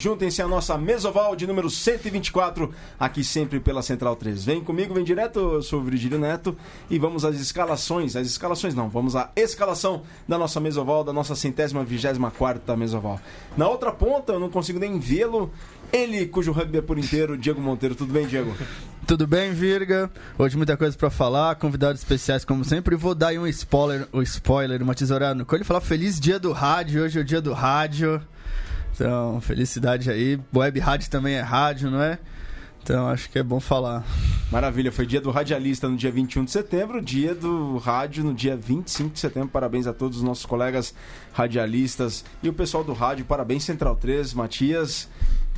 Juntem-se à nossa Mesoval de número 124, aqui sempre pela Central 3. Vem comigo, vem direto, eu sou o Virgílio Neto e vamos às escalações, vamos à escalação da nossa Mesoval, da nossa 124ª Mesoval. Na outra ponta, eu não consigo nem vê-lo, ele cujo rugby é por inteiro, Diego Monteiro. Tudo bem, Diego? Tudo bem, Virga? Hoje muita coisa pra falar, convidados especiais como sempre. E vou dar aí um spoiler, uma tesourada no coelho e falar feliz dia do rádio, hoje é o dia do rádio. Então, felicidade aí. Web rádio também é rádio, não é? Então, acho que é bom falar. Maravilha, foi dia do radialista no dia 21 de setembro, dia do rádio no dia 25 de setembro. Parabéns a todos os nossos colegas radialistas e o pessoal do rádio. Parabéns, Central 3, Matias.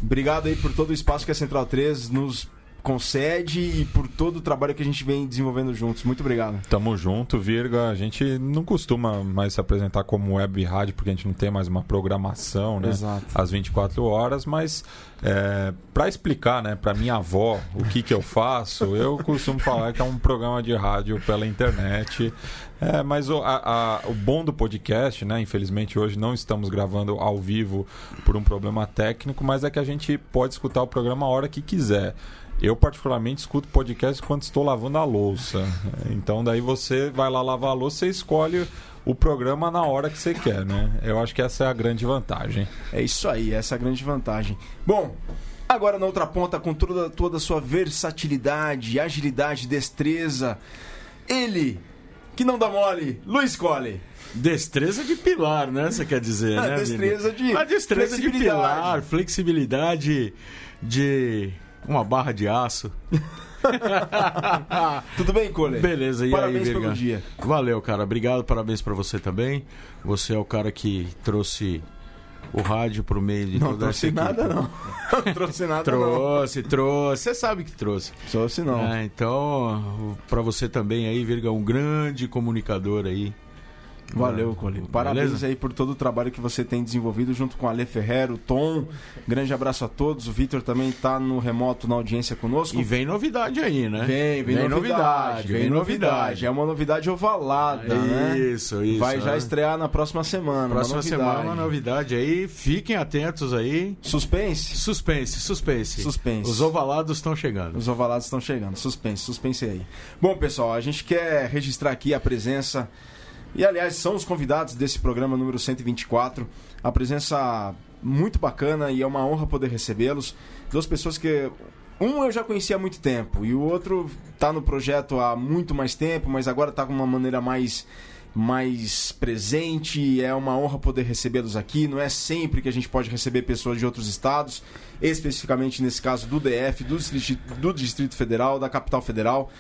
Obrigado aí por todo o espaço que a Central 3 nos concede e por todo o trabalho que a gente vem desenvolvendo juntos. Muito obrigado. Tamo junto, Virga. A gente não costuma mais se apresentar como web rádio porque a gente não tem mais uma programação, né? Exato. Às 24 horas, mas para explicar, né, para minha avó o que eu faço, eu costumo falar que é um programa de rádio pela internet. Mas o bom do podcast, né? Infelizmente hoje não estamos gravando ao vivo por um problema técnico, mas é que a gente pode escutar o programa a hora que quiser. Eu, particularmente, escuto podcast quando estou lavando a louça. Então, daí você vai lá lavar a louça e escolhe o programa na hora que você quer, né? Eu acho que essa é a grande vantagem. É isso aí, essa é a grande vantagem. Bom, agora na outra ponta, com toda a sua versatilidade, agilidade, destreza, ele, que não dá mole, Luiz Colli. Destreza de pilar, né? Você quer dizer, né? Destreza de a destreza de pilar, flexibilidade de uma barra de aço. Tudo bem, Colli? Beleza, e parabéns aí, pelo dia. Valeu, cara. Obrigado, parabéns pra você também. Você é o cara que trouxe o rádio pro meio de toda essa equipe. Não trouxe nada, não. Trouxe. Você sabe que trouxe. Trouxe, não. Então, pra você também aí, Virga, um grande comunicador aí. Valeu, Colli. Parabéns. Beleza? Aí por todo o trabalho que você tem desenvolvido junto com a Ale Ferreira, o Tom. Grande abraço a todos. O Vitor também está no remoto na audiência conosco. E vem novidade aí, né? Vem novidade. É uma novidade ovalada, né? Isso. Vai já estrear na próxima semana. Próxima semana uma novidade aí. Fiquem atentos aí. Suspense. Os ovalados estão chegando. Suspense aí. Bom, pessoal, a gente quer registrar aqui a presença... E, aliás, são os convidados desse programa número 124. A presença muito bacana e é uma honra poder recebê-los. Duas pessoas que... Um eu já conhecia há muito tempo e o outro está no projeto há muito mais tempo, mas agora está com uma maneira mais presente. É uma honra poder recebê-los aqui. Não é sempre que a gente pode receber pessoas de outros estados, especificamente nesse caso do DF, do Distrito Federal, da Capital Federal.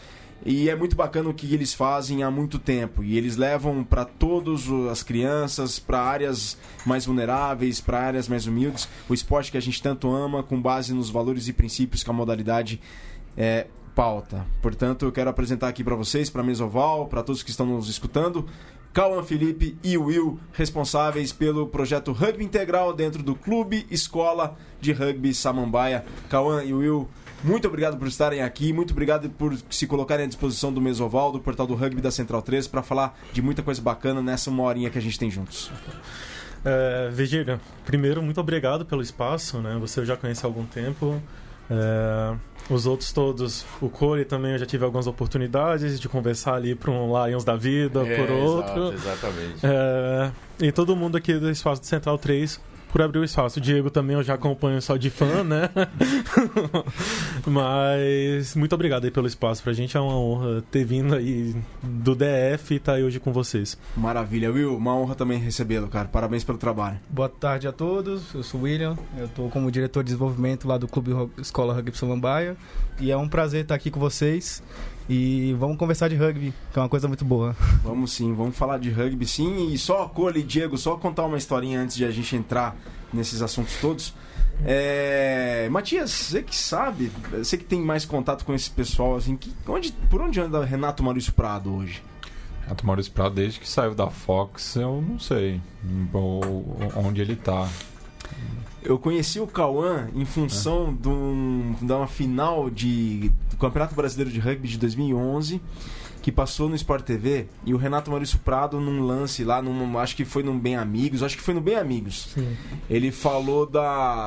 E é muito bacana o que eles fazem há muito tempo. E eles levam para todas as crianças, para áreas mais vulneráveis, para áreas mais humildes, o esporte que a gente tanto ama, com base nos valores e princípios que a modalidade pauta. Portanto, eu quero apresentar aqui para vocês, para a Mesoval, para todos que estão nos escutando, Cauã Felipe e Will, responsáveis pelo projeto Rugby Integral dentro do Clube Escola de Rugby Samambaia. Cauã e Will, muito obrigado por estarem aqui, muito obrigado por se colocarem à disposição do Mesoval, do portal do Rugby da Central 3, para falar de muita coisa bacana nessa uma horinha que a gente tem juntos. Virgílio, primeiro, muito obrigado pelo espaço, né? Você já conhece há algum tempo. Os outros todos, o Colli também, eu já tive algumas oportunidades de conversar ali para um Lions da vida, por outro. Exatamente. E todo mundo aqui do espaço do Central 3 por abrir o espaço. O Diego também eu já acompanho só de fã, né? Mas muito obrigado aí pelo espaço. Pra gente é uma honra ter vindo aí do DF e estar aí hoje com vocês. Maravilha, Will. Uma honra também recebê-lo, cara. Parabéns pelo trabalho. Boa tarde a todos. Eu sou o William. Eu tô como diretor de desenvolvimento lá do Clube Escola Rugby Samambaia. E é um prazer estar aqui com vocês. E vamos conversar de rugby, que é uma coisa muito boa. Vamos sim, vamos falar de rugby sim. E só, Colli, Diego, só contar uma historinha antes de a gente entrar nesses assuntos todos. Matias, você que sabe, você que tem mais contato com esse pessoal, assim, por onde anda Renato Maurício Prado hoje? Renato Maurício Prado, desde que saiu da Fox, eu não sei onde ele tá. Eu conheci o Cauã em função de uma final do Campeonato Brasileiro de Rugby de 2011 que passou no Sport TV e o Renato Maurício Prado, num lance lá, acho que foi no Bem Amigos, Sim. ele falou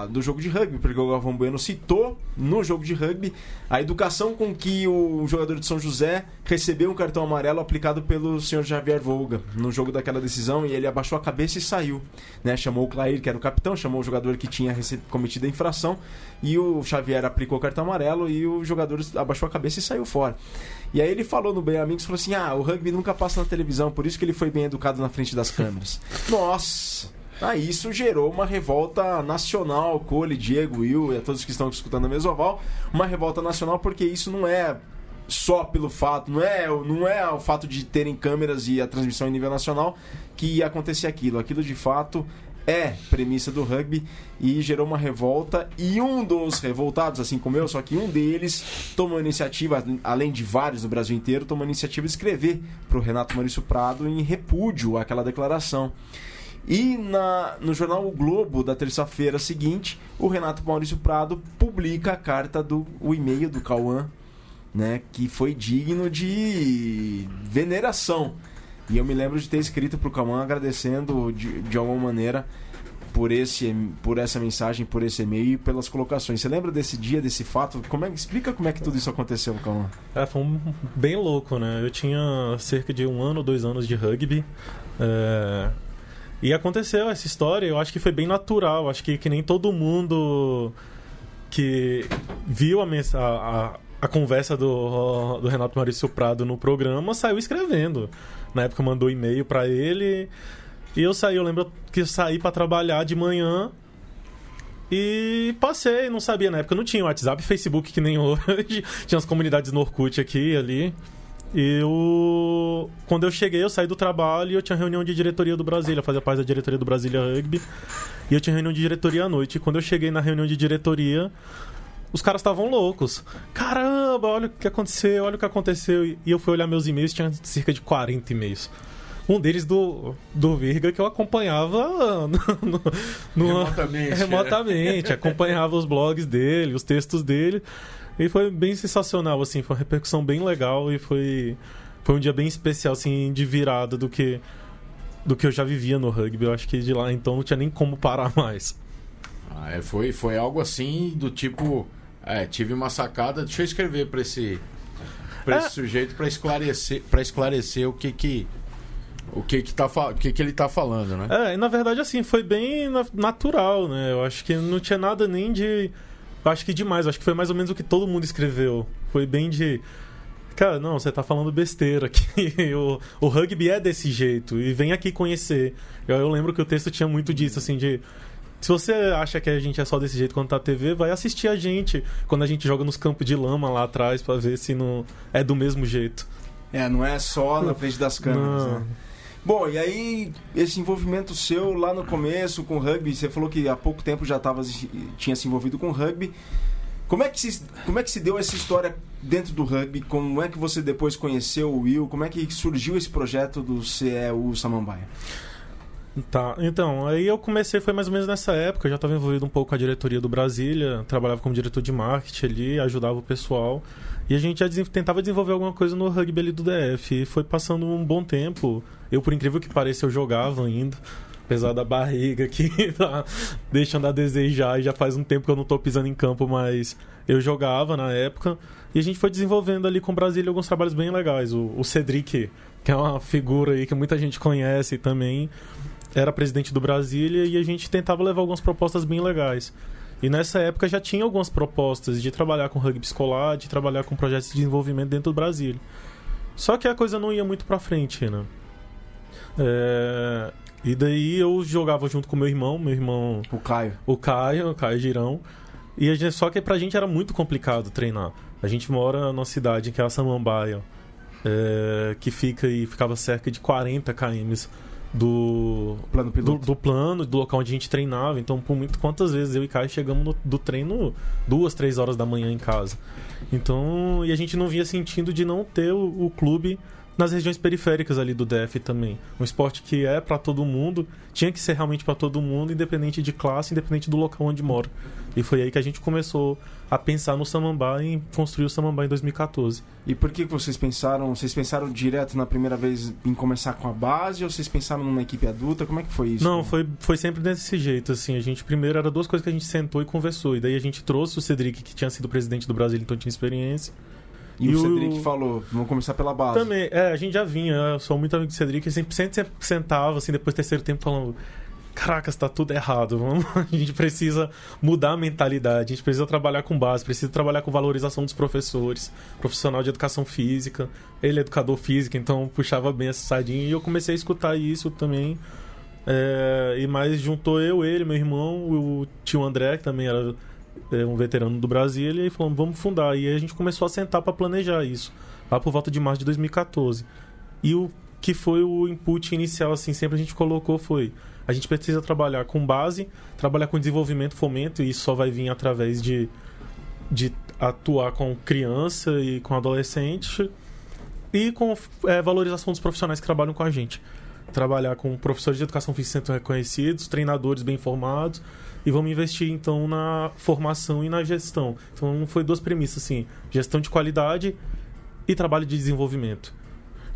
do jogo de rugby, porque o Galvão Bueno citou no jogo de rugby a educação com que o jogador de São José recebeu um cartão amarelo aplicado pelo senhor Javier Volga no jogo daquela decisão, e ele abaixou a cabeça e saiu, né? Chamou o Clair, que era o capitão, chamou o jogador que tinha cometido a infração, e o Xavier aplicou o cartão amarelo e o jogador abaixou a cabeça e saiu fora. E aí ele falou no Bem Amigos, falou assim, o rugby nunca passa na televisão, por isso que ele foi bem educado na frente das câmeras. Nossa! Aí isso gerou uma revolta nacional, Cole, Diego, Will e a todos que estão escutando a Mesoval, uma revolta nacional, porque isso não é só pelo fato, não é o fato de terem câmeras e a transmissão em nível nacional que ia acontecer aquilo. Aquilo de fato é premissa do rugby e gerou uma revolta, e um dos revoltados, assim como eu, só que um deles tomou a iniciativa, além de vários no Brasil inteiro, tomou a iniciativa de escrever para o Renato Maurício Prado em repúdio àquela declaração. E no jornal O Globo da terça-feira seguinte, o Renato Maurício Prado publica a carta o e-mail do Cauã, né, que foi digno de veneração. E eu me lembro de ter escrito para o Cauã agradecendo de alguma maneira por essa mensagem, por esse e-mail e pelas colocações. Você lembra desse dia, desse fato? Explica como é que tudo isso aconteceu, Cauã. Foi bem louco, né? Eu tinha cerca de 1 ano, 2 anos de rugby. E aconteceu essa história, eu acho que foi bem natural. Acho que nem todo mundo que viu a conversa do Renato Maurício Prado no programa saiu escrevendo. Na época mandou e-mail pra ele e eu lembro que eu saí pra trabalhar de manhã e passei, não sabia, na época não tinha WhatsApp e Facebook que nem hoje, tinha as comunidades no Orkut aqui e ali. Quando eu cheguei, eu saí do trabalho e eu tinha reunião de diretoria do Brasília, fazia parte da diretoria do Brasília Rugby, e eu tinha reunião de diretoria à noite. E quando eu cheguei na reunião de diretoria, os caras estavam loucos. Caramba, olha o que aconteceu. E eu fui olhar meus e-mails, tinha cerca de 40 e-mails. Um deles do Virga, que eu acompanhava remotamente. Acompanhava os blogs dele, os textos dele. E foi bem sensacional, assim, foi uma repercussão bem legal e foi um dia bem especial, assim, de virada do que eu já vivia no rugby. Eu acho que de lá então não tinha nem como parar mais. Foi algo assim do tipo... tive uma sacada, deixa eu escrever para esse sujeito para esclarecer o que ele tá falando, né? E na verdade, assim, foi bem natural, né? Eu acho que não tinha nada nem de... Eu acho que demais, eu acho que foi mais ou menos o que todo mundo escreveu. Foi bem de... Cara, não, você tá falando besteira aqui. O rugby é desse jeito e vem aqui conhecer. Eu lembro que o texto tinha muito disso, assim, de... Se você acha que a gente é só desse jeito quando tá na TV, vai assistir a gente quando a gente joga nos campos de lama lá atrás pra ver se não é do mesmo jeito. Não é só na frente das câmeras, né? Bom, e aí, esse envolvimento seu lá no começo com o rugby, você falou que há pouco tempo já tinha se envolvido com o rugby. Como é que se deu essa história dentro do rugby? Como é que você depois conheceu o Will? Como é que surgiu esse projeto do CEU Samambaia? Tá, então, aí eu comecei, foi mais ou menos nessa época, eu já estava envolvido um pouco com a diretoria do Brasília, trabalhava como diretor de marketing ali, ajudava o pessoal, e a gente já tentava desenvolver alguma coisa no rugby ali do DF, e foi passando um bom tempo. Eu, por incrível que pareça, eu jogava ainda, apesar da barriga que tá deixando a desejar, e já faz um tempo que eu não tô pisando em campo, mas eu jogava na época, e a gente foi desenvolvendo ali com o Brasília alguns trabalhos bem legais. O Cedric, que é uma figura aí que muita gente conhece também, era presidente do Brasília, e a gente tentava levar algumas propostas bem legais. E nessa época já tinha algumas propostas de trabalhar com rugby escolar, de trabalhar com projetos de desenvolvimento dentro do Brasília. Só que a coisa não ia muito pra frente, né? E daí eu jogava junto com meu irmão... O Caio Girão. Só que pra gente era muito complicado treinar. A gente mora numa cidade que é a Samambaia, que ficava cerca de 40 km do local onde a gente treinava. Então, quantas vezes eu e Caio chegamos do treino 2, 3 horas da manhã em casa. Então, e a gente não via sentido de não ter o clube nas regiões periféricas ali do DF também. Um esporte que é para todo mundo, tinha que ser realmente para todo mundo, independente de classe, independente do local onde mora. E foi aí que a gente começou a pensar no Samambaia e construir o Samambaia em 2014. E por que vocês pensaram? Vocês pensaram direto na primeira vez em começar com a base ou vocês pensaram numa equipe adulta? Como é que foi isso? Não, foi sempre desse jeito, assim. A gente primeiro era 2 coisas que a gente sentou e conversou. E daí a gente trouxe o Cedric, que tinha sido presidente do Brasil, então tinha experiência. E o Cedric falou, vamos começar pela base. Também, a gente já vinha, eu sou muito amigo do Cedric, sempre sentava, assim, depois do terceiro tempo, falando: caracas, tá tudo errado, a gente precisa mudar a mentalidade, a gente precisa trabalhar com base, precisa trabalhar com valorização dos professores, profissional de educação física, ele é educador físico, então puxava bem essa sardinha, e eu comecei a escutar isso também, e mais juntou ele, meu irmão, o tio André, que também era um veterano do Brasil, e falou: vamos fundar. E aí a gente começou a sentar para planejar isso, lá por volta de março de 2014. E o que foi o input inicial, assim, sempre a gente colocou foi: a gente precisa trabalhar com base, trabalhar com desenvolvimento, fomento, e isso só vai vir através de atuar com criança e com adolescente, e com valorização dos profissionais que trabalham com a gente. Trabalhar com professores de educação física reconhecidos, treinadores bem formados, e vamos investir então na formação e na gestão. Então foi 2 premissas, assim: gestão de qualidade e trabalho de desenvolvimento.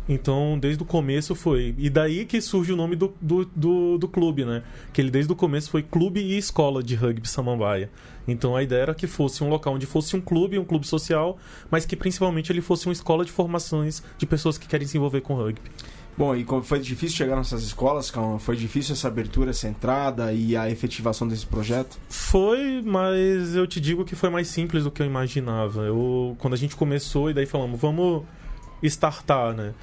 Então desde o começo foi, e daí que surge o nome do clube, né? Que ele desde o começo foi Clube e Escola de Rugby Samambaia. Então a ideia era que fosse um local onde fosse um clube social, mas que principalmente ele fosse uma escola de formações de pessoas que querem se envolver com rugby. Bom, e como foi difícil chegar nessas escolas, Calma? Foi difícil essa abertura, essa entrada e a efetivação desse projeto? Foi, mas eu te digo que foi mais simples do que eu imaginava. Quando a gente começou, e daí falamos, vamos startar, né?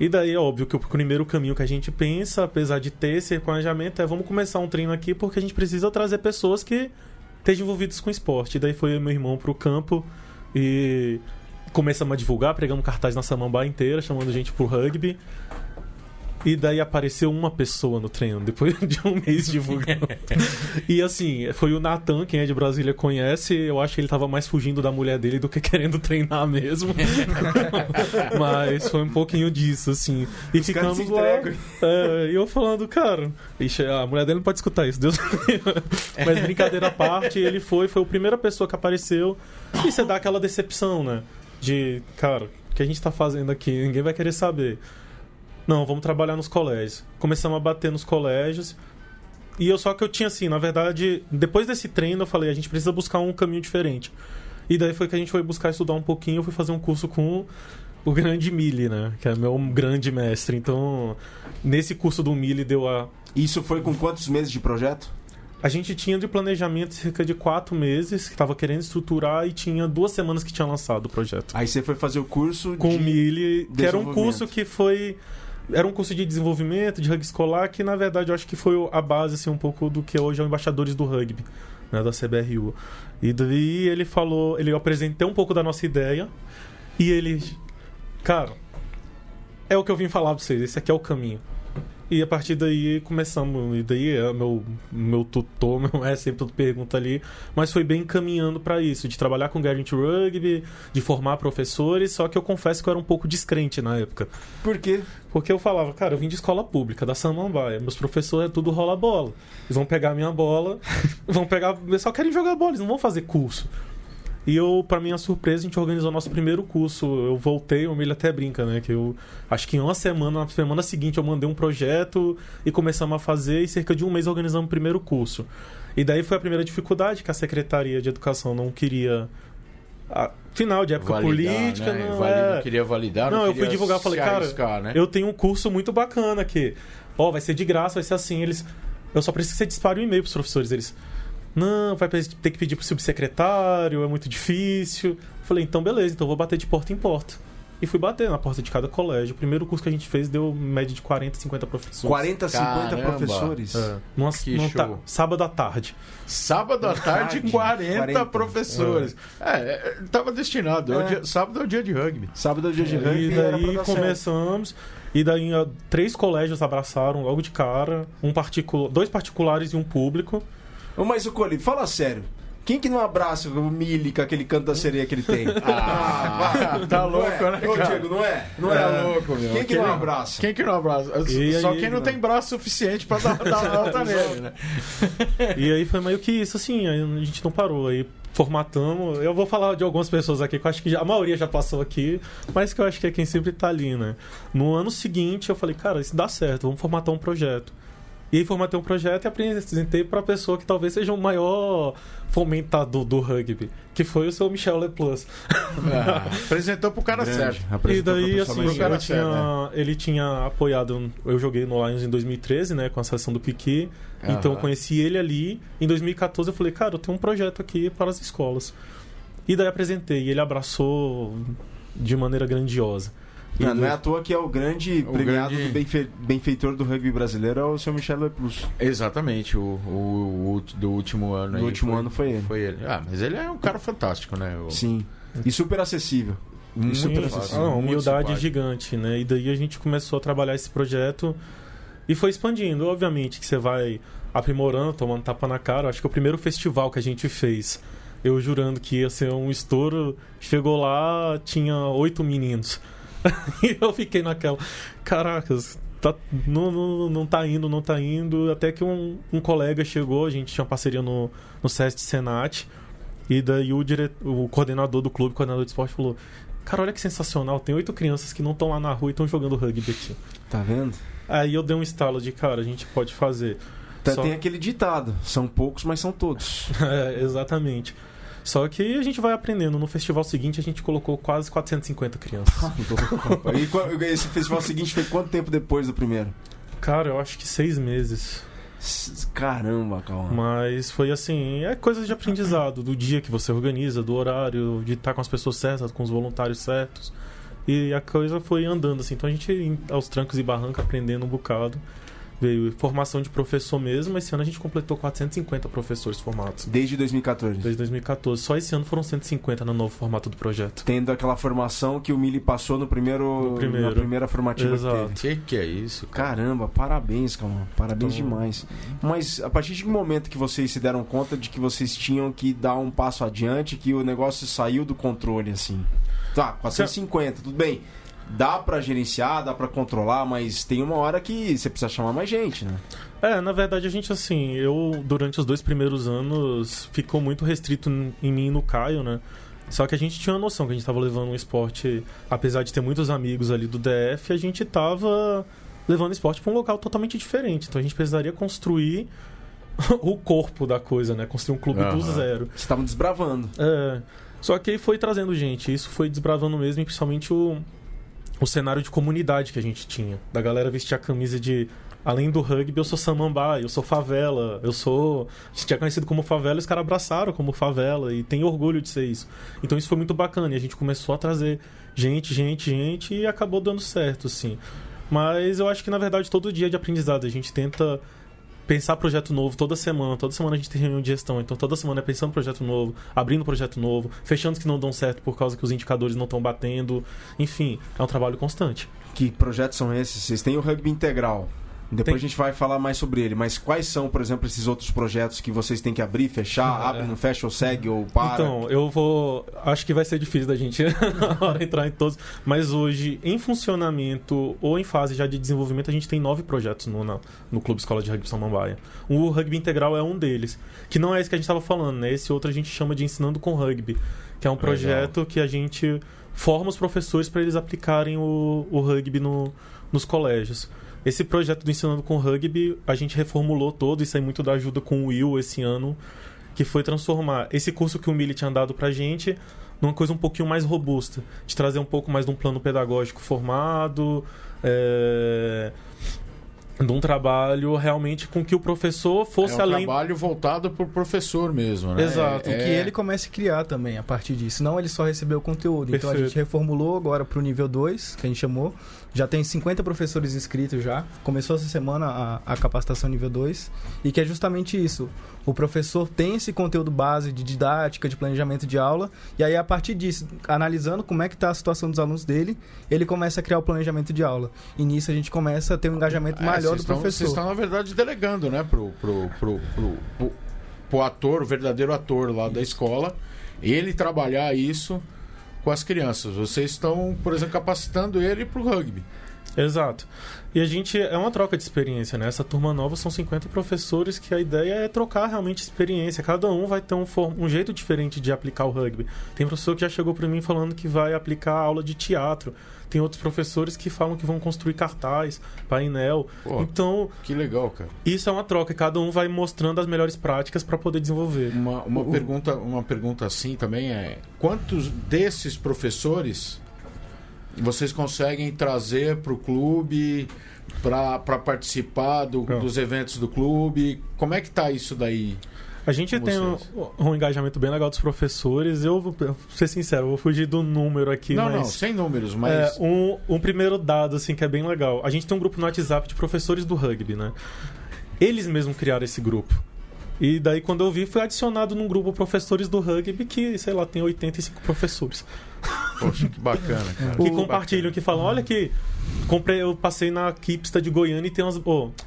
E daí é óbvio que o primeiro caminho que a gente pensa, apesar de ter esse planejamento, é: vamos começar um treino aqui porque a gente precisa trazer pessoas que estejam envolvidas com esporte. E daí foi eu e meu irmão pro campo e começamos a divulgar, pregamos cartaz na Samambaia inteira, chamando gente pro rugby. E daí apareceu uma pessoa no treino, depois de um mês divulgando. E assim, foi o Nathan, quem é de Brasília conhece. Eu acho que ele tava mais fugindo da mulher dele do que querendo treinar mesmo. Mas foi um pouquinho disso, assim. E os ficamos lá. E eu falando: cara, ixi, a mulher dele não pode escutar isso, Deus. Mas brincadeira à parte, ele foi a primeira pessoa que apareceu. E você dá aquela decepção, né? De, cara, o que a gente tá fazendo aqui? Ninguém vai querer saber. Não, vamos trabalhar nos colégios. Começamos a bater nos colégios. E só que eu tinha, assim, na verdade, depois desse treino eu falei: a gente precisa buscar um caminho diferente. E daí foi que a gente foi buscar estudar um pouquinho. Eu fui fazer um curso com o grande Mili, né? Que é meu grande mestre. Então, nesse curso do Mili deu a... Isso foi com quantos meses de projeto? A gente tinha de planejamento cerca de 4 meses, que estava querendo estruturar, e tinha 2 semanas que tinha lançado o projeto. Aí você foi fazer o curso com o Mili, que era um curso que foi... Era um curso de desenvolvimento, de rugby escolar, que na verdade eu acho que foi a base, assim, um pouco do que hoje é o Embaixadores do Rugby, né, da CBRU. E daí ele falou, eu apresentei um pouco da nossa ideia, e ele: cara, é o que eu vim falar pra vocês, esse aqui é o caminho. E a partir daí começamos, e daí meu tutor, meu mestre, sempre pergunta ali, mas foi bem caminhando para isso, de trabalhar com Guarantee Rugby, de formar professores, só que eu confesso que eu era um pouco descrente na época. Por quê? Porque eu falava: cara, eu vim de escola pública, da Samambaia, meus professores é tudo rola bola, eles vão pegar minha bola, eles só querem jogar bola, eles não vão fazer curso. E pra minha surpresa, a gente organizou nosso primeiro curso. Eu voltei, o Emílio até brinca, né? Que eu acho que em uma semana, na semana seguinte, eu mandei um projeto e começamos a fazer, e cerca de um mês organizamos o primeiro curso. E daí foi a primeira dificuldade, que a Secretaria de Educação não queria... Final de época validar, política, né? não queria validar, não, eu fui divulgar, falei: cara, né? eu tenho um curso muito bacana aqui. Vai ser de graça, vai ser assim. Eu só preciso que você dispare um e-mail pros professores. Eles: não, vai ter que pedir pro subsecretário, é muito difícil. Falei: então beleza, então eu vou bater de porta em porta. E fui bater na porta de cada colégio. O primeiro curso que a gente fez deu média de 40, 50 professores. 40, 50 professores? Que show. Sábado à tarde. Sábado à tarde, 40 professores. Tava destinado. Sábado é o dia de rugby. Sábado é o dia de rugby. E daí começamos. E daí 3 colégios abraçaram logo de cara. 2 particulares e um público. Mas, Coli, fala sério. Quem que não abraça o Mili com aquele canto da sereia que ele tem? Tá louco, né, Ô, cara? Diego, não é? Não é louco, meu. Quem que não abraça? Quem que não abraça? E Só aí, quem não tem braço suficiente pra dar uma volta nele, né? E aí foi meio que isso, assim, aí a gente não parou. Aí formatamos. Eu vou falar de algumas pessoas aqui que eu acho que a maioria já passou aqui, mas que eu acho que é quem sempre tá ali, né? No ano seguinte eu falei, cara, isso dá certo, vamos formatar um projeto. E aí formatei um projeto e apresentei para a pessoa que talvez seja o maior fomentador do rugby, que foi o seu Michel Leplus. Apresentou pro cara certo. E daí, assim, certo, ele tinha apoiado... Eu joguei no Lions em 2013, né, com a seleção do Piqui. Então eu conheci ele ali. Em 2014 eu falei, cara, eu tenho um projeto aqui para as escolas. E daí apresentei. E ele abraçou de maneira grandiosa. Não é à toa que é o grande premiado do benfeitor do rugby brasileiro, é o seu Michel Leplus. Exatamente, o do último ano. Do último ano foi ele. Foi ele. Mas ele é um cara fantástico, né? Sim. E super acessível. Super acessível. Uma humildade gigante, né? E daí a gente começou a trabalhar esse projeto e foi expandindo. Obviamente que você vai aprimorando, tomando tapa na cara. Acho que o primeiro festival que a gente fez, eu jurando que ia ser um estouro, chegou lá, tinha 8 meninos. E eu fiquei naquela, caracas, não tá indo, até que um colega chegou, a gente tinha uma parceria no SESC Senat, e daí o coordenador do clube, o coordenador de esporte, falou, cara, olha que sensacional, tem 8 crianças que não estão lá na rua e estão jogando rugby aqui. Tá vendo? Aí eu dei um estalo de, cara, a gente pode fazer. Tem aquele ditado, são poucos, mas são todos. Exatamente. Só que a gente vai aprendendo. No festival seguinte, a gente colocou quase 450 crianças. E esse festival seguinte foi quanto tempo depois do primeiro? Cara, eu acho que 6 meses. Caramba, calma. Mas foi assim, é coisa de aprendizado. Do dia que você organiza, do horário, de estar com as pessoas certas, com os voluntários certos. E a coisa foi andando assim. Então a gente, aos trancos e barrancos, aprendendo um bocado. Veio formação de professor mesmo. Esse ano a gente completou 450 professores formados. Desde 2014? Desde 2014. Só esse ano foram 150 no novo formato do projeto. Tendo aquela formação que o Mili passou na primeira formativa. Exato. que teve. Que é isso, cara? Caramba, parabéns, calma. Parabéns demais. Mas a partir de que momento que vocês se deram conta de que vocês tinham que dar um passo adiante, que o negócio saiu do controle, assim? Tá, 450, tudo bem. Dá pra gerenciar, dá pra controlar, mas tem uma hora que você precisa chamar mais gente, né? Na verdade, a gente, assim, durante os 2 primeiros anos, ficou muito restrito em mim e no Caio, né? Só que a gente tinha uma noção que a gente tava levando um esporte, apesar de ter muitos amigos ali do DF, a gente tava levando o esporte pra um local totalmente diferente. Então a gente precisaria construir o corpo da coisa, né? Construir um clube do zero. Vocês estavam desbravando. Só que aí foi trazendo gente, isso foi desbravando mesmo, e principalmente o cenário de comunidade que a gente tinha. Da galera vestir a camisa de... Além do rugby, eu sou samambaia, eu sou favela, A gente é conhecido como favela e os caras abraçaram como favela e tem orgulho de ser isso. Então isso foi muito bacana e a gente começou a trazer gente e acabou dando certo, assim. Mas eu acho que, na verdade, todo dia é de aprendizado. A gente tenta pensar projeto novo toda semana a gente tem reunião de gestão, então toda semana é pensando projeto novo, abrindo projeto novo, fechando os que não dão certo por causa que os indicadores não estão batendo, enfim, é um trabalho constante. Que projetos são esses? Vocês têm o rugby integral, depois a gente vai falar mais sobre ele, mas quais são, por exemplo, esses outros projetos que vocês têm que abrir, fechar, abre, não fecha ou segue ou para? Então, acho que vai ser difícil da gente na hora entrar em todos, mas hoje, em funcionamento ou em fase já de desenvolvimento, a gente tem 9 projetos no Clube Escola de Rugby Samambaia. O Rugby Integral é um deles, que não é esse que a gente estava falando, né? Esse outro a gente chama de Ensinando com Rugby, que é um projeto que a gente forma os professores para eles aplicarem o rugby nos colégios. Esse projeto do Ensinando com Rugby, a gente reformulou todo, isso aí muito da ajuda com o Will esse ano, que foi transformar esse curso que o Mili tinha dado pra gente numa coisa um pouquinho mais robusta, de trazer um pouco mais de um plano pedagógico formado, de um trabalho realmente com que o professor fosse além... É um trabalho voltado pro professor mesmo, né? Exato. E que ele comece a criar também a partir disso. Não ele só recebeu o conteúdo. Perfeito. Então a gente reformulou agora pro nível 2, que a gente chamou. Já tem 50 professores inscritos já. Começou essa semana a capacitação nível 2. E que é justamente isso. O professor tem esse conteúdo base de didática, de planejamento de aula. E aí, a partir disso, analisando como é que está a situação dos alunos dele, ele começa a criar o planejamento de aula. E nisso a gente começa a ter um engajamento maior do professor. Vocês estão, na verdade, delegando, né? pro ator, o verdadeiro ator lá da escola, ele trabalhar isso com as crianças. Vocês estão, por exemplo, capacitando ele pro rugby. Exato. E a gente é uma troca de experiência, né? Essa turma nova são 50 professores que a ideia é trocar realmente experiência. Cada um vai ter um jeito diferente de aplicar o rugby. Tem professor que já chegou para mim falando que vai aplicar aula de teatro. Tem outros professores que falam que vão construir cartaz, painel. Pô, então, que legal, cara. Isso é uma troca e cada um vai mostrando as melhores práticas para poder desenvolver. Uma pergunta assim também é: quantos desses professores vocês conseguem trazer para o clube para participar dos eventos do clube? Como é que tá isso daí? A gente tem um engajamento bem legal dos professores. Eu vou ser sincero, eu vou fugir do número aqui. Não, sem números, mas... Um primeiro dado assim, que é bem legal. A gente tem um grupo no WhatsApp de professores do rugby, né? Eles mesmos criaram esse grupo. E daí, quando eu vi, foi adicionado num grupo professores do rugby que, sei lá, tem 85 professores. Poxa, que bacana, cara. Que compartilham, que falam, olha que eu passei na Kipsta de Goiânia e tem umas...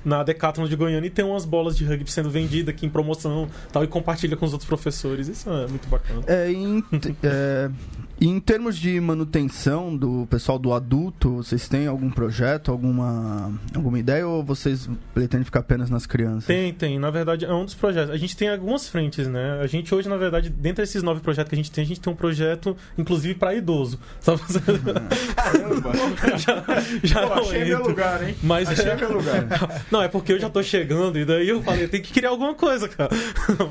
na Decathlon de Goiânia e tem umas bolas de rugby sendo vendidas aqui em promoção tal, e compartilha com os outros professores. Isso é muito bacana. Em termos de manutenção do pessoal do adulto, vocês têm algum projeto, alguma ideia, ou vocês pretendem ficar apenas nas crianças? Tem. Na verdade, é um dos projetos. A gente tem algumas frentes, né? A gente hoje, na verdade, dentre esses 9 projetos que a gente tem um projeto, inclusive, para idoso. Caramba! já Pô, achei meu lugar, hein? Achei meu lugar. Não, é porque eu já tô chegando e daí eu falei, tem que criar alguma coisa, cara.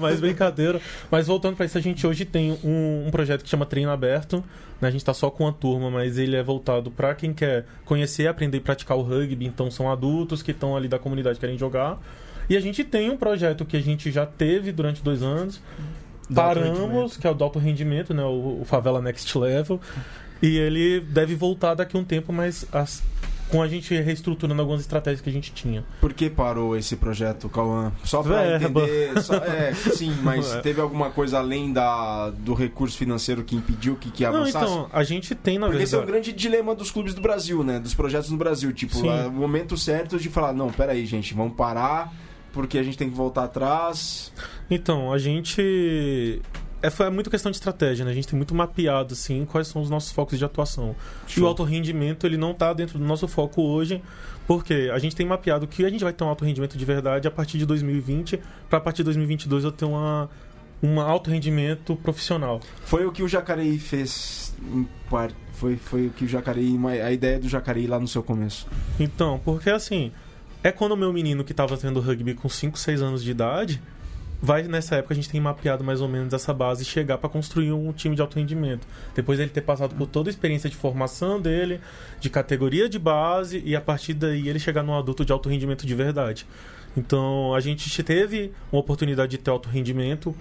Mas brincadeira. Mas voltando para isso, a gente hoje tem um projeto que chama Treino Aberto. A gente tá só com uma turma, mas ele é voltado para quem quer conhecer, aprender e praticar o rugby. Então são adultos que estão ali da comunidade que querem jogar. E a gente tem um projeto que a gente já teve durante 2 anos. Paramos, que é o do alto rendimento, né? O Favela Next Level. E ele deve voltar daqui a um tempo, mas com a gente reestruturando algumas estratégias que a gente tinha. Por que parou esse projeto, Cauã? Só pra entender... sim, mas teve alguma coisa além do recurso financeiro que impediu que avançasse? Não, então, a gente tem, na verdade... Porque esse é um grande dilema dos clubes do Brasil, né? Dos projetos no Brasil. Tipo, o momento certo de falar, não, peraí, gente, vamos parar, porque a gente tem que voltar atrás. Então, a gente... Foi muito questão de estratégia, né? A gente tem muito mapeado, assim, quais são os nossos focos de atuação. Show. E o alto rendimento, ele não está dentro do nosso foco hoje, porque a gente tem mapeado que a gente vai ter um alto rendimento de verdade a partir de 2020, para a partir de 2022 eu ter um alto rendimento profissional. Foi o que o Jacareí fez, foi o que o Jacareí, a ideia do Jacareí lá no seu começo. Então, porque assim, é quando o meu menino que estava tendo rugby com 5, 6 anos de idade... nessa época a gente tem mapeado mais ou menos essa base e chegar para construir um time de alto rendimento. Depois dele ter passado por toda a experiência de formação dele, de categoria de base, e a partir daí ele chegar num adulto de alto rendimento de verdade. Então a gente teve uma oportunidade de ter alto rendimento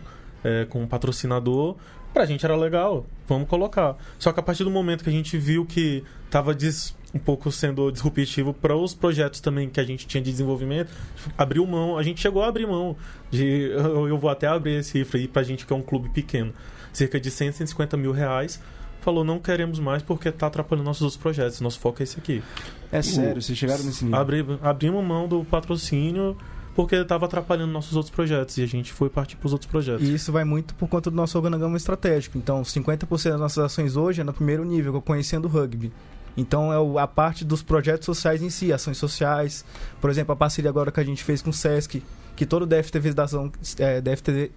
com um patrocinador. Pra gente era legal, vamos colocar. Só que a partir do momento que a gente viu que estava um pouco sendo disruptivo para os projetos também que a gente tinha de desenvolvimento, abriu mão, a gente chegou a abrir mão de, eu vou até abrir esse cifra aí pra gente que é um clube pequeno, cerca de 100, 150 mil reais, falou, não queremos mais porque tá atrapalhando nossos outros projetos, nosso foco é esse aqui. É sério, vocês chegaram nesse nível? Abrimos mão do patrocínio porque estava atrapalhando nossos outros projetos e a gente foi partir para os outros projetos. E isso vai muito por conta do nosso organograma estratégico. Então, 50% das nossas ações hoje é no primeiro nível, conhecendo o rugby. Então, é a parte dos projetos sociais em si, ações sociais. Por exemplo, a parceria agora que a gente fez com o Sesc, que todo DFTV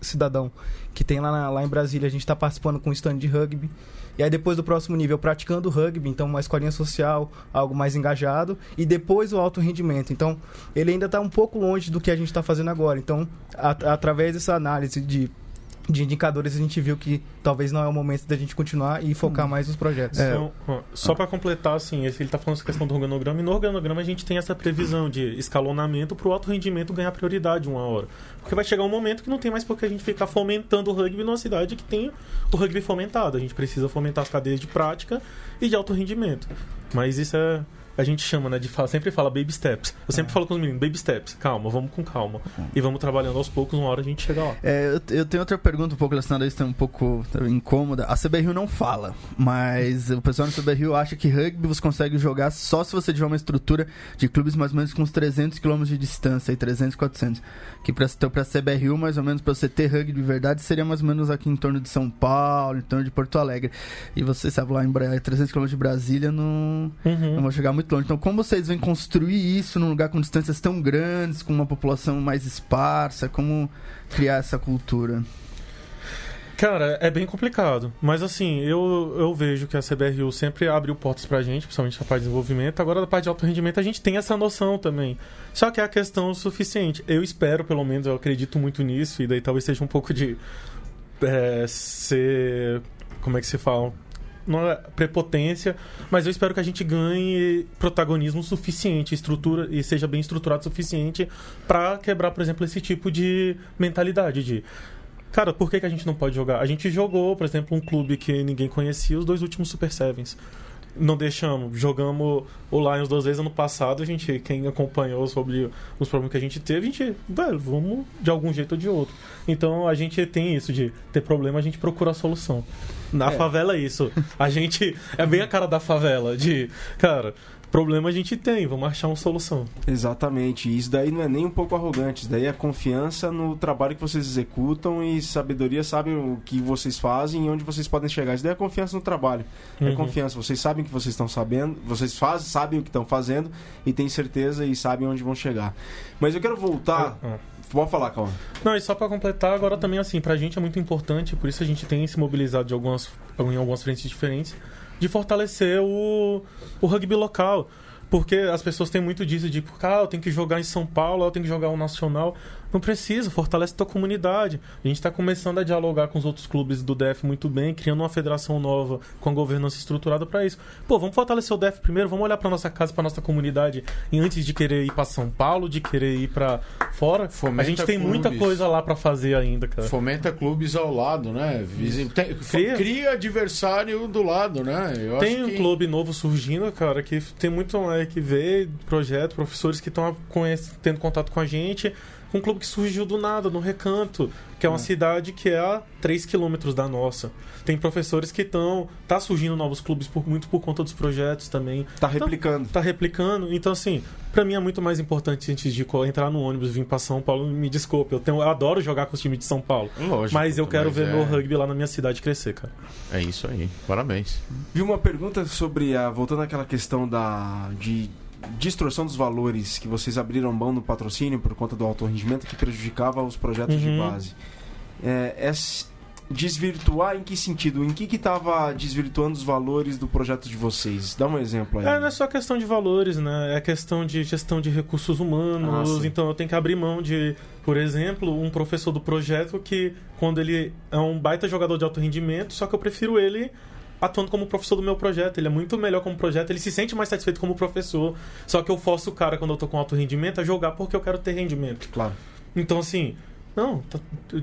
Cidadão que tem lá em Brasília, a gente está participando com um stand de rugby. E aí depois do próximo nível, praticando rugby, então uma escolinha social, algo mais engajado. E depois o alto rendimento. Então, ele ainda está um pouco longe do que a gente está fazendo agora. Então, através dessa análise de indicadores, a gente viu que talvez não é o momento da gente continuar e focar mais nos projetos. Então, só para completar, assim, ele está falando essa questão do organograma, e no organograma a gente tem essa previsão de escalonamento para o alto rendimento ganhar prioridade uma hora. Porque vai chegar um momento que não tem mais por que a gente ficar fomentando o rugby numa cidade que tem o rugby fomentado. A gente precisa fomentar as cadeias de prática e de alto rendimento. Mas isso é a gente chama, né, sempre fala baby steps. Eu sempre falo com os meninos, baby steps, calma, vamos com calma. E vamos trabalhando aos poucos, uma hora a gente chega lá. Eu tenho outra pergunta um pouco relacionada a isso, um pouco incômoda. A CBRU não fala, mas o pessoal na CBRU acha que rugby você consegue jogar só se você tiver uma estrutura de clubes mais ou menos com uns 300 km de distância, aí 300, 400. Que pra CBRU, mais ou menos, pra você ter rugby de verdade, seria mais ou menos aqui em torno de São Paulo, em torno de Porto Alegre. E você sabe, lá em 300 km de Brasília, não vão chegar muito longe. Então, como vocês vêm construir isso num lugar com distâncias tão grandes, com uma população mais esparsa? Como criar essa cultura? Cara, é bem complicado. Mas assim, eu vejo que a CBRU sempre abriu portas pra gente, principalmente na parte de desenvolvimento. Agora, na parte de alto rendimento, a gente tem essa noção também. Só que é a questão suficiente. Eu espero, pelo menos, eu acredito muito nisso, e daí talvez seja um pouco de ser... Como é que se fala? Não é prepotência, mas eu espero que a gente ganhe protagonismo suficiente, estrutura, e seja bem estruturado o suficiente para quebrar, por exemplo, esse tipo de mentalidade de... Cara, por que a gente não pode jogar? A gente jogou, por exemplo, um clube que ninguém conhecia, os 2 últimos Super Sevens. Não deixamos. Jogamos o Lions 2 vezes ano passado. Quem acompanhou sobre os problemas que a gente teve, vamos de algum jeito ou de outro. Então a gente tem isso de ter problema, a gente procura a solução. Na favela é isso. A gente é bem a cara da favela, cara, problema a gente tem, vamos achar uma solução. Exatamente, e isso daí não é nem um pouco arrogante, isso daí é confiança no trabalho que vocês executam e sabedoria, sabem o que vocês fazem e onde vocês podem chegar. Isso daí é confiança no trabalho, é confiança, vocês sabem o que vocês estão sabendo, vocês sabem o que estão fazendo e têm certeza e sabem onde vão chegar. Mas eu quero voltar... Pode falar, Calma. Não, e só pra completar, agora também assim, pra gente é muito importante, por isso a gente tem se mobilizado em algumas frentes diferentes, de fortalecer o rugby local. Porque as pessoas têm muito disso de, eu tenho que jogar em São Paulo, eu tenho que jogar o nacional. Não precisa, fortalece a tua comunidade. A gente está começando a dialogar com os outros clubes do DF muito bem, criando uma federação nova com a governança estruturada para isso. Vamos fortalecer o DF primeiro, vamos olhar para nossa casa, para nossa comunidade, e antes de querer ir para São Paulo, de querer ir para fora. Fomenta a gente tem clubes. Muita coisa lá para fazer ainda, cara. Fomenta clubes ao lado, né? Cria adversário do lado, né? Tem um clube novo surgindo, cara, que tem muito que ver, projeto, professores que estão tendo contato com a gente. Um clube que surgiu do nada, no Recanto, que é uma cidade que é a 3 quilômetros da nossa. Tem professores que tá surgindo novos clubes muito por conta dos projetos também. Tá replicando. Tá replicando. Então, assim, pra mim é muito mais importante antes de entrar no ônibus e vir pra São Paulo, me desculpe, eu adoro jogar com os times de São Paulo. Lógico, mas eu quero ver meu rugby lá na minha cidade crescer, cara. É isso aí, parabéns. Vi uma pergunta sobre, voltando àquela questão de distorção dos valores, que vocês abriram mão no patrocínio por conta do alto rendimento que prejudicava os projetos de base. Desvirtuar em que sentido? Em que estava desvirtuando os valores do projeto de vocês? Dá um exemplo aí. Não é só questão de valores, né? É questão de gestão de recursos humanos. Então eu tenho que abrir mão de, por exemplo, um professor do projeto que, quando ele é um baita jogador de alto rendimento, só que eu prefiro ele atuando como professor do meu projeto. Ele é muito melhor como projeto, ele se sente mais satisfeito como professor. Só que eu forço o cara, quando eu tô com alto rendimento, a jogar porque eu quero ter rendimento. Claro. Então, assim,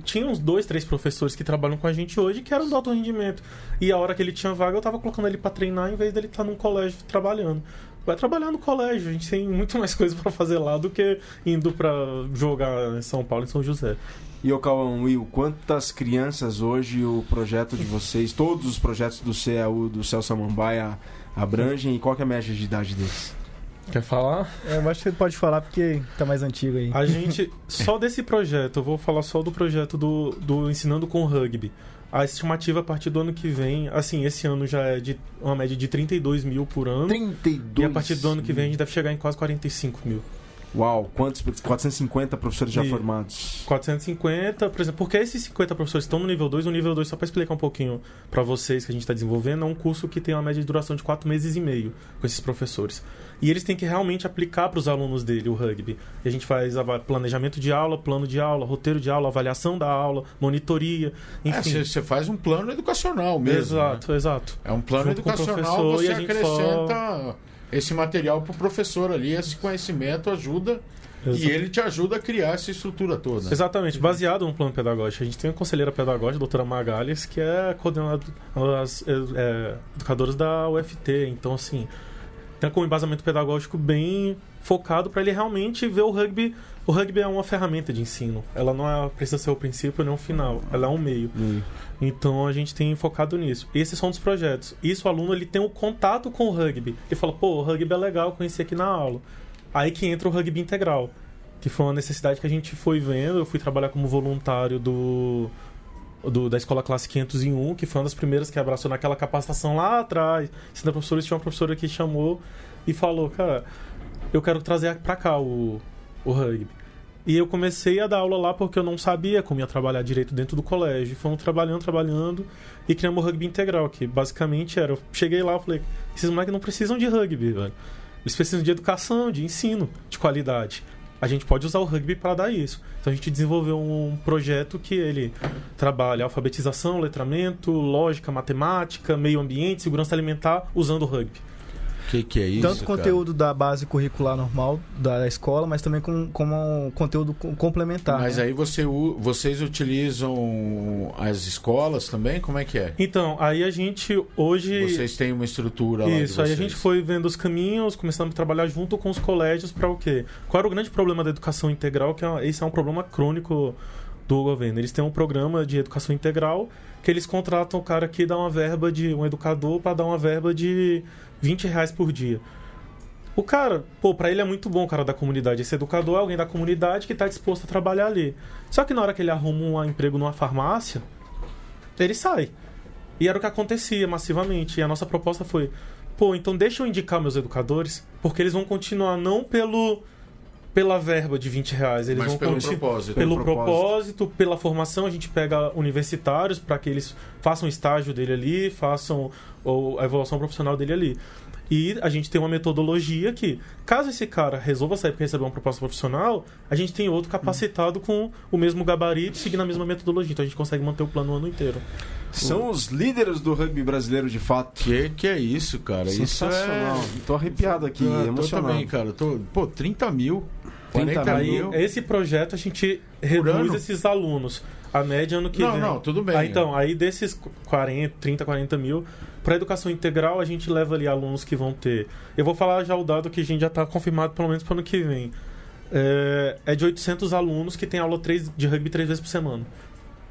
tinha uns 2, 3 professores que trabalham com a gente hoje que eram do alto rendimento. E a hora que ele tinha vaga, eu tava colocando ele pra treinar em vez dele estar num colégio trabalhando. Vai trabalhar no colégio, a gente tem muito mais coisa pra fazer lá do que indo pra jogar em São Paulo, em São José. E o Cauã, Will, quantas crianças hoje o projeto de vocês, todos os projetos do CEU, do Celso Samambaia, abrangem, e qual que é a média de idade deles? Quer falar? Eu acho que você pode falar porque tá mais antigo aí. A gente, só desse projeto, eu vou falar só do projeto do Ensinando com Rugby. A estimativa a partir do ano que vem, assim, esse ano já é de uma média de 32 mil por ano. 32 E a partir do ano que vem a gente deve chegar em quase 45 mil. Uau, quantos? 450 professores já formados. 450, por exemplo, porque esses 50 professores estão no nível 2, o nível 2, só para explicar um pouquinho para vocês que a gente está desenvolvendo, é um curso que tem uma média de duração de 4 meses e meio com esses professores. E eles têm que realmente aplicar para os alunos dele o rugby. E a gente faz planejamento de aula, plano de aula, roteiro de aula, avaliação da aula, monitoria, enfim. Você faz um plano educacional mesmo. Exato, né? Exato. É um plano educacional, você acrescenta esse material para o professor ali, esse conhecimento ajuda. Exato. E ele te ajuda a criar essa estrutura toda. Exatamente, baseado no plano pedagógico. A gente tem uma conselheira pedagógica, a doutora Magalhães, que é coordenadora das educadoras da UFT. Então, assim, tem com um embasamento pedagógico bem focado para ele realmente ver o rugby. O rugby é uma ferramenta de ensino. Ela não precisa ser o princípio nem o final. Ela é um meio. Então a gente tem focado nisso. Esses são os projetos. Isso o aluno ele tem um contato com o rugby. Ele fala, pô, o rugby é legal, conheci aqui na aula. Aí que entra o rugby integral, que foi uma necessidade que a gente foi vendo. Eu fui trabalhar como voluntário da Escola Classe 501, que foi uma das primeiras que abraçou naquela capacitação lá atrás. Tinha uma professora que chamou e falou, cara, eu quero trazer pra cá o rugby. E eu comecei a dar aula lá porque eu não sabia como ia trabalhar direito dentro do colégio. E fomos trabalhando e criamos o rugby integral, que basicamente era... Eu cheguei lá e falei, esses moleques não precisam de rugby, velho. Eles precisam de educação, de ensino, de qualidade. A gente pode usar o rugby para dar isso. Então a gente desenvolveu um projeto que ele trabalha alfabetização, letramento, lógica, matemática, meio ambiente, segurança alimentar, usando o rugby. Que é isso, tanto conteúdo da base curricular normal da escola, mas também como conteúdo complementar. Mas aí vocês utilizam as escolas também? Como é que é? Então, aí a gente hoje... Vocês têm uma estrutura lá. Isso, aí a gente foi vendo os caminhos, começando a trabalhar junto com os colégios para o quê? Qual era o grande problema da educação integral? Esse é um problema crônico do governo. Eles têm um programa de educação integral que eles contratam o cara que dá uma verba de um educador para dar uma verba de R$20 por dia. O cara, pra ele é muito bom o cara da comunidade. Esse educador é alguém da comunidade que tá disposto a trabalhar ali. Só que na hora que ele arruma um emprego numa farmácia, ele sai. E era o que acontecia massivamente. E a nossa proposta foi, então deixa eu indicar meus educadores, porque eles vão continuar não pela verba de R$20, eles mas vão pelo propósito. Pelo propósito, pela formação. A gente pega universitários para que eles façam o estágio dele ali, façam a evolução profissional dele ali. E a gente tem uma metodologia que, caso esse cara resolva sair para receber uma proposta profissional, a gente tem outro capacitado com o mesmo gabarito, seguindo a mesma metodologia. Então a gente consegue manter o plano o ano inteiro. São os líderes do rugby brasileiro de fato. Que é isso, cara? Sensacional. Isso Tô arrepiado aqui, emocionado. Eu também, cara. 30 mil. 40 mil. Esse projeto a gente reduz esses alunos. A média ano que vem. Não, tudo bem. Aí desses 40 mil, para educação integral a gente leva ali alunos que vão ter... Eu vou falar já o dado que a gente já está confirmado pelo menos para o ano que vem. É de 800 alunos que tem aula de rugby 3 vezes por semana.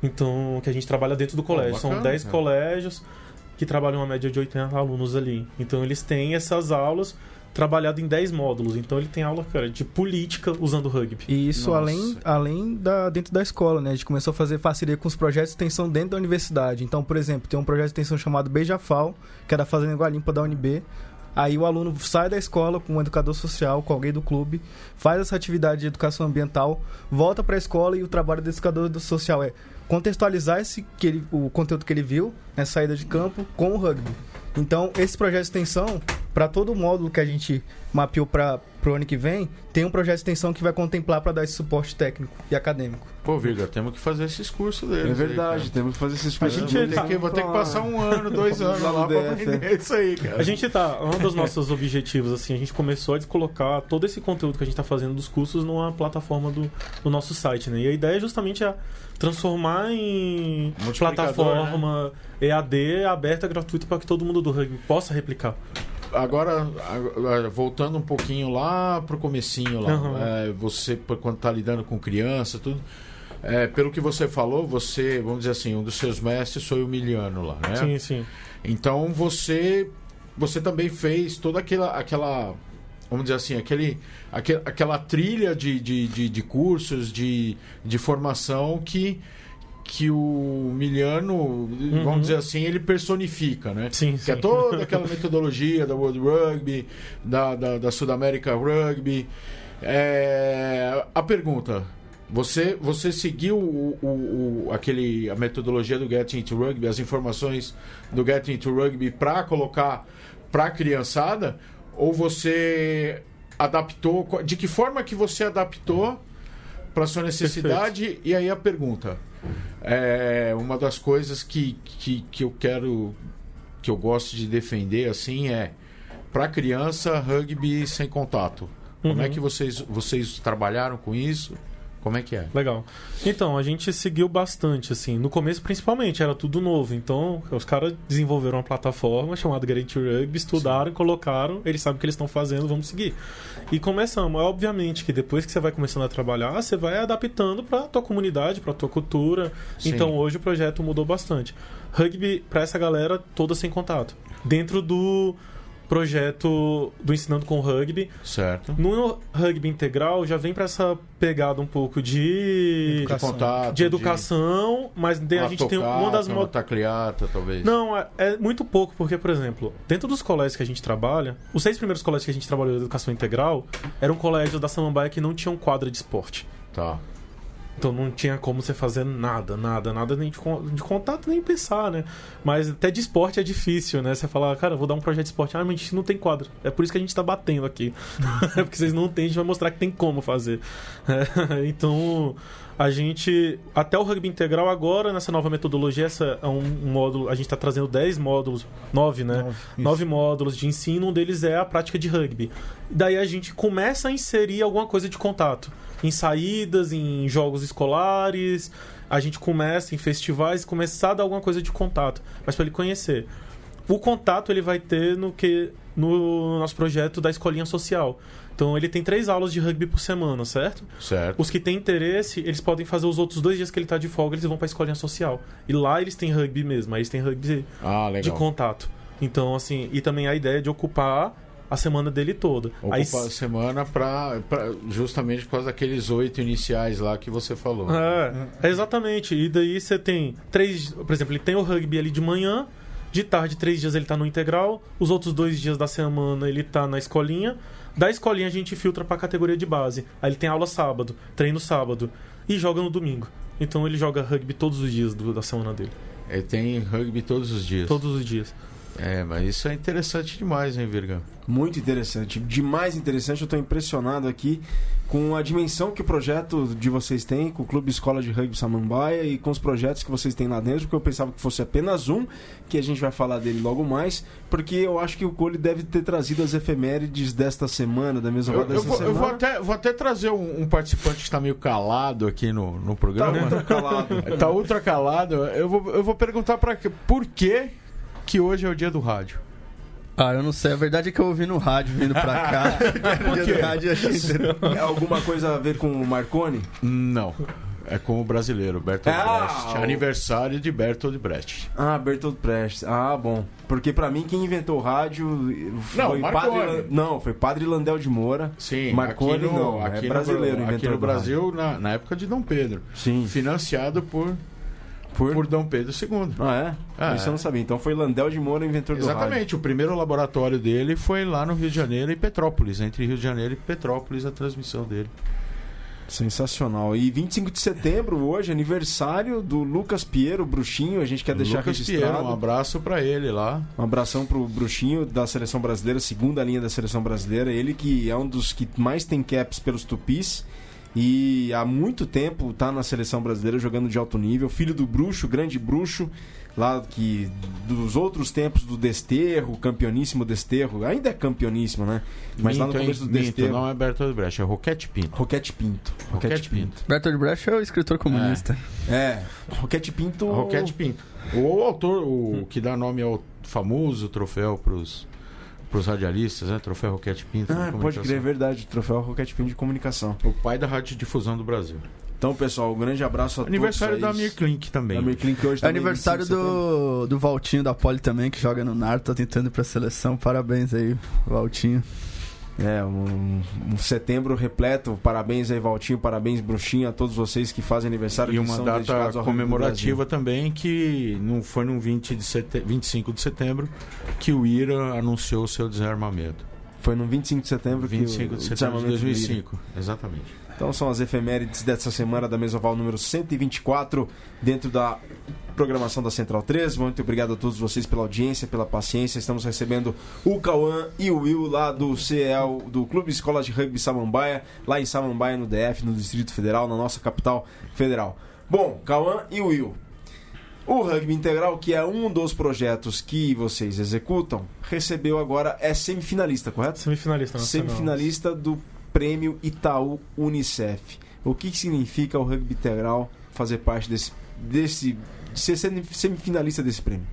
Então, que a gente trabalha dentro do colégio. Bacana, são 10 colégios que trabalham uma média de 80 alunos ali. Então eles têm essas aulas trabalhado em 10 módulos. Então ele tem aula, cara, de política usando rugby. E isso além dentro da escola, né? A gente começou a fazer parceria com os projetos de extensão dentro da universidade. Então, por exemplo, tem um projeto de extensão chamado Beija-Fal, que é da Fazenda Água Limpa da UNB. Aí o aluno sai da escola com um educador social, com alguém do clube, faz essa atividade de educação ambiental, volta para a escola e o trabalho do educador social é contextualizar o conteúdo que ele viu nessa saída de campo com o rugby. Então, esse projeto de extensão, para todo o módulo que a gente mapeou para o ano que vem, tem um projeto de extensão que vai contemplar para dar esse suporte técnico e acadêmico. Pô, Virga, temos que fazer esses cursos deles. É verdade, temos que fazer esses cursos. Vou ter que passar 1 ano, 2 anos lá para aprender isso aí, cara. A gente um dos nossos objetivos, assim, a gente começou a colocar todo esse conteúdo que a gente está fazendo dos cursos numa plataforma do nosso site, né? E a ideia é justamente transformar em plataforma, né? EAD aberta, gratuita, para que todo mundo do rugby possa replicar. Agora, voltando um pouquinho lá pro comecinho lá, você, quando tá lidando com criança, tudo, pelo que você falou, você, vamos dizer assim, um dos seus mestres foi o Miliano lá, né? Sim, sim. Então você também fez toda aquela vamos dizer assim, aquela trilha de cursos, de formação que o Miliano, vamos dizer assim, ele personifica, né? Sim, que é toda aquela metodologia da World Rugby, da Sudamérica Rugby. A pergunta, você seguiu a metodologia do Getting Into Rugby, as informações do Getting Into Rugby para colocar para a criançada, ou você adaptou? De que forma que você adaptou para sua necessidade? Perfeito. E aí a pergunta, uma das coisas que eu gosto de defender assim para criança, rugby sem contato. Como é que vocês trabalharam com isso? Como é que é? Legal. Então, a gente seguiu bastante, assim. No começo, principalmente, era tudo novo. Então, os caras desenvolveram uma plataforma chamada Guarantee Rugby, estudaram, colocaram, eles sabem o que eles estão fazendo, vamos seguir. E começamos. Obviamente que depois que você vai começando a trabalhar, você vai adaptando pra tua comunidade, pra tua cultura. Sim. Então, hoje o projeto mudou bastante. Rugby, pra essa galera, toda sem contato. Dentro do projeto do Ensinando com Rugby. Certo. No rugby integral já vem para essa pegada um pouco de Contato, de educação, mas a gente tem uma das uma tacliata, talvez. Não, é muito pouco, porque, por exemplo, dentro dos colégios que a gente trabalha, os 6 primeiros colégios que a gente trabalhou de educação integral eram colégios da Samambaia que não tinham quadra de esporte. Tá. Então não tinha como você fazer nada nem de contato, nem pensar, né? Mas até de esporte é difícil, né? Você fala, cara, vou dar um projeto de esporte. Mas a gente não tem quadra. É por isso que a gente tá batendo aqui. É porque vocês não têm, a gente vai mostrar que tem como fazer. Então, a gente... Até o rugby integral agora, nessa nova metodologia, essa é um módulo... A gente tá trazendo 10 módulos, 9, né? 9 módulos de ensino, um deles é a prática de rugby. Daí a gente começa a inserir alguma coisa de contato. Em saídas, em jogos escolares, a gente começa em festivais, começar a dar alguma coisa de contato, mas para ele conhecer. O contato ele vai ter no nosso projeto da escolinha social. Então ele tem 3 aulas de rugby por semana, certo? Certo. Os que têm interesse, eles podem fazer os outros 2 dias que ele está de folga, eles vão para a escolinha social. E lá eles têm rugby mesmo, aí eles têm rugby de contato. Então, assim, e também a ideia de ocupar a semana dele toda. Ocupar a semana justamente por causa daqueles 8 iniciais lá que você falou. Exatamente. E daí você tem 3... Por exemplo, ele tem o rugby ali de manhã, de tarde 3 dias ele tá no integral, os outros 2 dias da semana ele tá na escolinha. Da escolinha a gente filtra pra categoria de base. Aí ele tem aula sábado, treino sábado e joga no domingo. Então ele joga rugby todos os dias da semana dele. Ele tem rugby todos os dias? Todos os dias. Mas isso é interessante demais, hein, Virga? Muito interessante, demais interessante. Eu estou impressionado aqui com a dimensão que o projeto de vocês tem, com o Clube Escola de Rugby Samambaia e com os projetos que vocês têm lá dentro, porque eu pensava que fosse apenas um, que a gente vai falar dele logo mais, porque eu acho que o Cole deve ter trazido as efemérides desta semana, da mesma semana. Eu vou até trazer um participante que está meio calado aqui no programa. Tá ultra calado. Tá ultra calado. Eu vou perguntar por que hoje é o dia do rádio. Eu não sei. A verdade é que eu ouvi no rádio vindo pra cá. Por quê? Do rádio, É alguma coisa a ver com o Marconi? Não. É com o brasileiro, Bertolt Brecht. Aniversário de Bertolt Brecht. Bertolt Brecht. Bom. Porque pra mim quem inventou o rádio foi foi Padre Landel de Moura. Sim. Marconi é brasileiro. Aqui no Brasil, na época de Dom Pedro. Sim. Financiado por Dom Pedro II. Isso eu não sabia. Então foi Landel de Moura o inventor do rádio. Exatamente. O primeiro laboratório dele foi lá no Rio de Janeiro e Petrópolis. Entre Rio de Janeiro e Petrópolis, a transmissão dele. Sensacional. E 25 de setembro, hoje, aniversário do Lucas Piero, Bruxinho. A gente quer deixar registrado. Piero, um abraço pra ele lá. Um abração pro Bruxinho da Seleção Brasileira, segunda linha da Seleção Brasileira. Ele que é um dos que mais tem caps pelos Tupis. E há muito tempo está na seleção brasileira jogando de alto nível. Filho do Bruxo, grande Bruxo, lá que dos outros tempos do Desterro, campeoníssimo Desterro. Ainda é campeoníssimo, né? Mas lá no começo do Desterro. Não é Bertolt Brecht, é Roquete Pinto. Roquete Pinto. Bertolt Brecht é o escritor comunista. Roquete Pinto. Roquete Pinto. O autor, o que dá nome ao famoso troféu pros radialistas, né? Troféu Roquete Pinto. Pode crer, é verdade. Troféu Roquete Pinto de comunicação. O pai da radiodifusão do Brasil. Então, pessoal, um grande abraço a todos. Aniversário da Amir Klink também. Amir Klink hoje também. Aniversário do Valtinho da Poli também, que joga no NAR, tá tentando ir pra seleção. Parabéns aí, Valtinho. Um setembro repleto. Parabéns aí, Valtinho. Parabéns, Bruxinho, a todos vocês que fazem aniversário. E uma data comemorativa também, que não foi no 25 de setembro que o IRA anunciou o seu desarmamento. Foi no 25 de setembro 25 de setembro de 2005, exatamente. Então são as efemérides dessa semana da Mesoval número 124, dentro da programação da Central 3. Muito obrigado a todos vocês pela audiência, pela paciência. Estamos recebendo o Cauã e o Will lá do CL, do Clube Escola de Rugby Samambaia, lá em Samambaia, no DF, no Distrito Federal, na nossa capital federal. Bom, Cauã e o Will. O Rugby Integral, que é um dos projetos que vocês executam, recebeu agora, é semifinalista, correto? Semifinalista nacional. Semifinalista do Prêmio Itaú Unicef. o que significa o rugby integral fazer parte de ser semifinalista desse prêmio?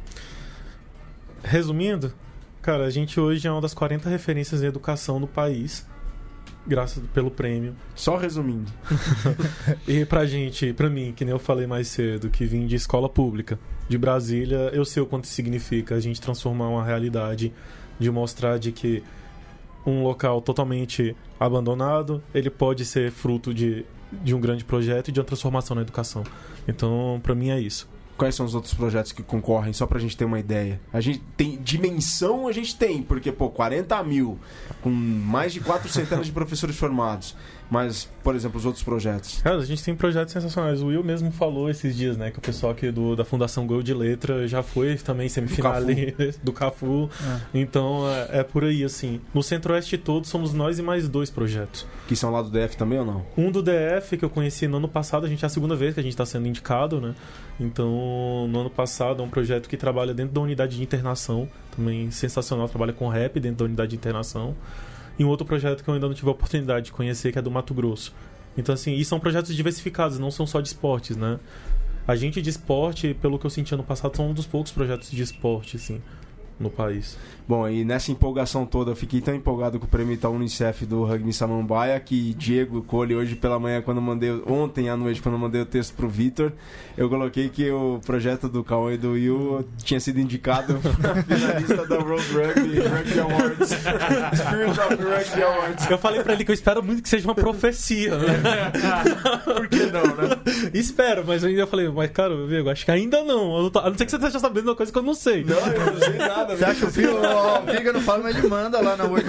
Resumindo, cara, a gente hoje é uma das 40 referências em educação no país, graças pelo prêmio. Só resumindo. E pra mim, que nem eu falei mais cedo, que vim de escola pública, de Brasília, eu sei o quanto significa a gente transformar uma realidade, de mostrar de que um local totalmente abandonado, ele pode ser fruto de um grande projeto e de uma transformação na educação. Então, pra mim é isso. Quais são os outros projetos que concorrem, só pra gente ter uma ideia? A gente tem dimensão, a gente tem, porque, 40 mil, com mais de 4 centenas de professores formados. Mas, por exemplo, os outros projetos. Cara, a gente tem projetos sensacionais. O Will mesmo falou esses dias, né, que o pessoal aqui da Fundação Gol de Letra já foi também semifinalista do Cafu. Então, é por aí, assim. No Centro-Oeste todo, somos nós e mais 2 projetos. Que são lá do DF também ou não? Um do DF, que eu conheci no ano passado, é a segunda vez que a gente está sendo indicado, né? Então, no ano passado, é um projeto que trabalha dentro da unidade de internação, também sensacional, trabalha com rap dentro da unidade de internação. E um outro projeto que eu ainda não tive a oportunidade de conhecer, que é do Mato Grosso. Então, assim, e são projetos diversificados, não são só de esportes, né? A gente de esporte, pelo que eu senti ano passado, são um dos poucos projetos de esporte, assim, no país. Bom, e nessa empolgação toda, eu fiquei tão empolgado com o prêmio Itaú Unicef do Rugby Samambaia que Diego Cole, hoje pela manhã, ontem à noite, quando eu mandei o texto pro Vitor, eu coloquei que o projeto do Cauã e do Will tinha sido indicado pra finalista da World Rugby Awards. Spirit of Rugby Awards. Eu falei pra ele que eu espero muito que seja uma profecia, né? Por que não, né? Espero, mas eu ainda falei, mas cara, eu acho que ainda não. A não ser que você esteja sabendo uma coisa que eu não sei. Não, eu não sei nada. Você acha que o Viga não fala, mas ele manda lá na World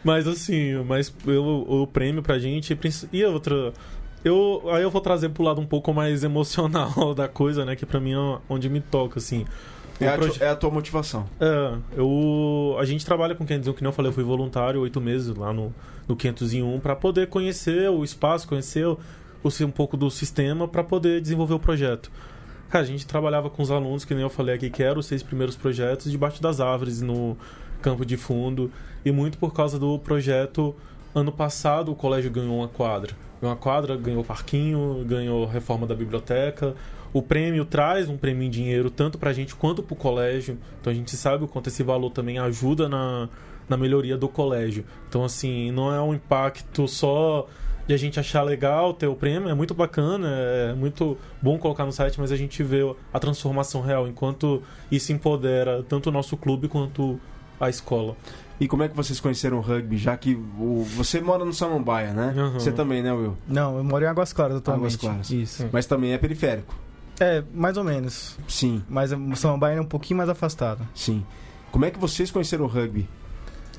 Mas assim, o prêmio pra gente. E outra. Aí eu vou trazer pro lado um pouco mais emocional da coisa, né? Que pra mim é onde me toca, assim. É a tua motivação. A gente trabalha com 501, que nem eu falei, eu fui voluntário 8 meses lá no 501 pra poder conhecer o espaço, conhecer um pouco do sistema pra poder desenvolver o projeto. Cara, a gente trabalhava com os alunos, que nem eu falei aqui, que eram os 6 primeiros projetos, debaixo das árvores, no campo de fundo. E muito por causa do projeto, ano passado o colégio ganhou uma quadra. Ganhou parquinho, ganhou reforma da biblioteca. O prêmio traz um prêmio em dinheiro, tanto pra gente quanto pro colégio. Então a gente sabe o quanto esse valor também ajuda na melhoria do colégio. Então, assim, não é um impacto só de a gente achar legal ter o prêmio, é muito bacana, é muito bom colocar no site, mas a gente vê a transformação real, enquanto isso empodera tanto o nosso clube quanto a escola. E como é que vocês conheceram o rugby, já que você mora no Samambaia, né? Uhum. Você também, né, Will? Não, eu moro em Águas Claras atualmente. Águas Claras. Isso. Mas também é periférico. É, mais ou menos. Sim. Mas o Samambaia é um pouquinho mais afastado. Sim. Como é que vocês conheceram o rugby?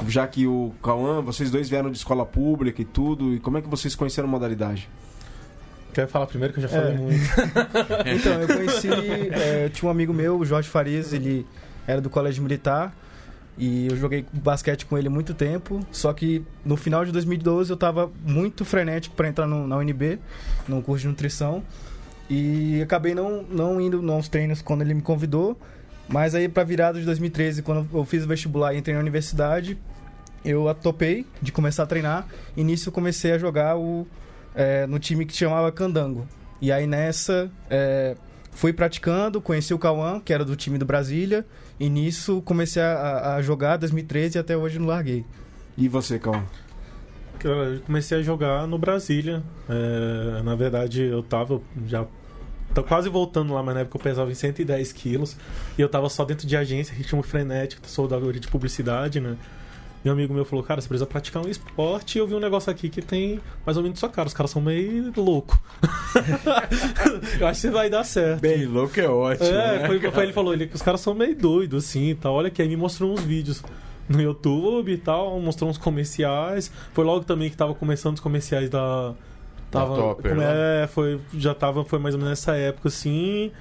Já que o Cauã, vocês dois vieram de escola pública e tudo, e como é que vocês conheceram a modalidade? Quer falar primeiro que eu já falei muito? Então, eu conheci... tinha um amigo meu, o Jorge Farias, ele era do colégio militar, e eu joguei basquete com ele há muito tempo, só que no final de 2012 eu estava muito frenético para entrar na UNB, num curso de nutrição, e acabei não indo nos treinos quando ele me convidou. Mas aí, pra virada de 2013, quando eu fiz o vestibular e entrei na universidade, eu topei de começar a treinar. E nisso eu comecei a jogar no time que se chamava Candango. E aí nessa, fui praticando, conheci o Cauã, que era do time do Brasília. E nisso comecei a jogar 2013 e até hoje não larguei. E você, Cauã? Eu comecei a jogar no Brasília. Na verdade, eu tava já... Tô quase voltando lá, mas na época eu pesava em 110 quilos. E eu tava só dentro de agência, ritmo frenético, sou da área de publicidade, né? E um amigo meu falou, cara, você precisa praticar um esporte. E eu vi um negócio aqui que tem mais ou menos sua cara. Os caras são meio loucos. Eu acho que vai dar certo. Bem louco é ótimo, né, ele falou, os caras são meio doidos, assim, e tal. Olha que aí me mostrou uns vídeos no YouTube e tal, mostrou uns comerciais. Foi logo também que tava começando os comerciais da Topper, foi mais ou menos nessa época, assim.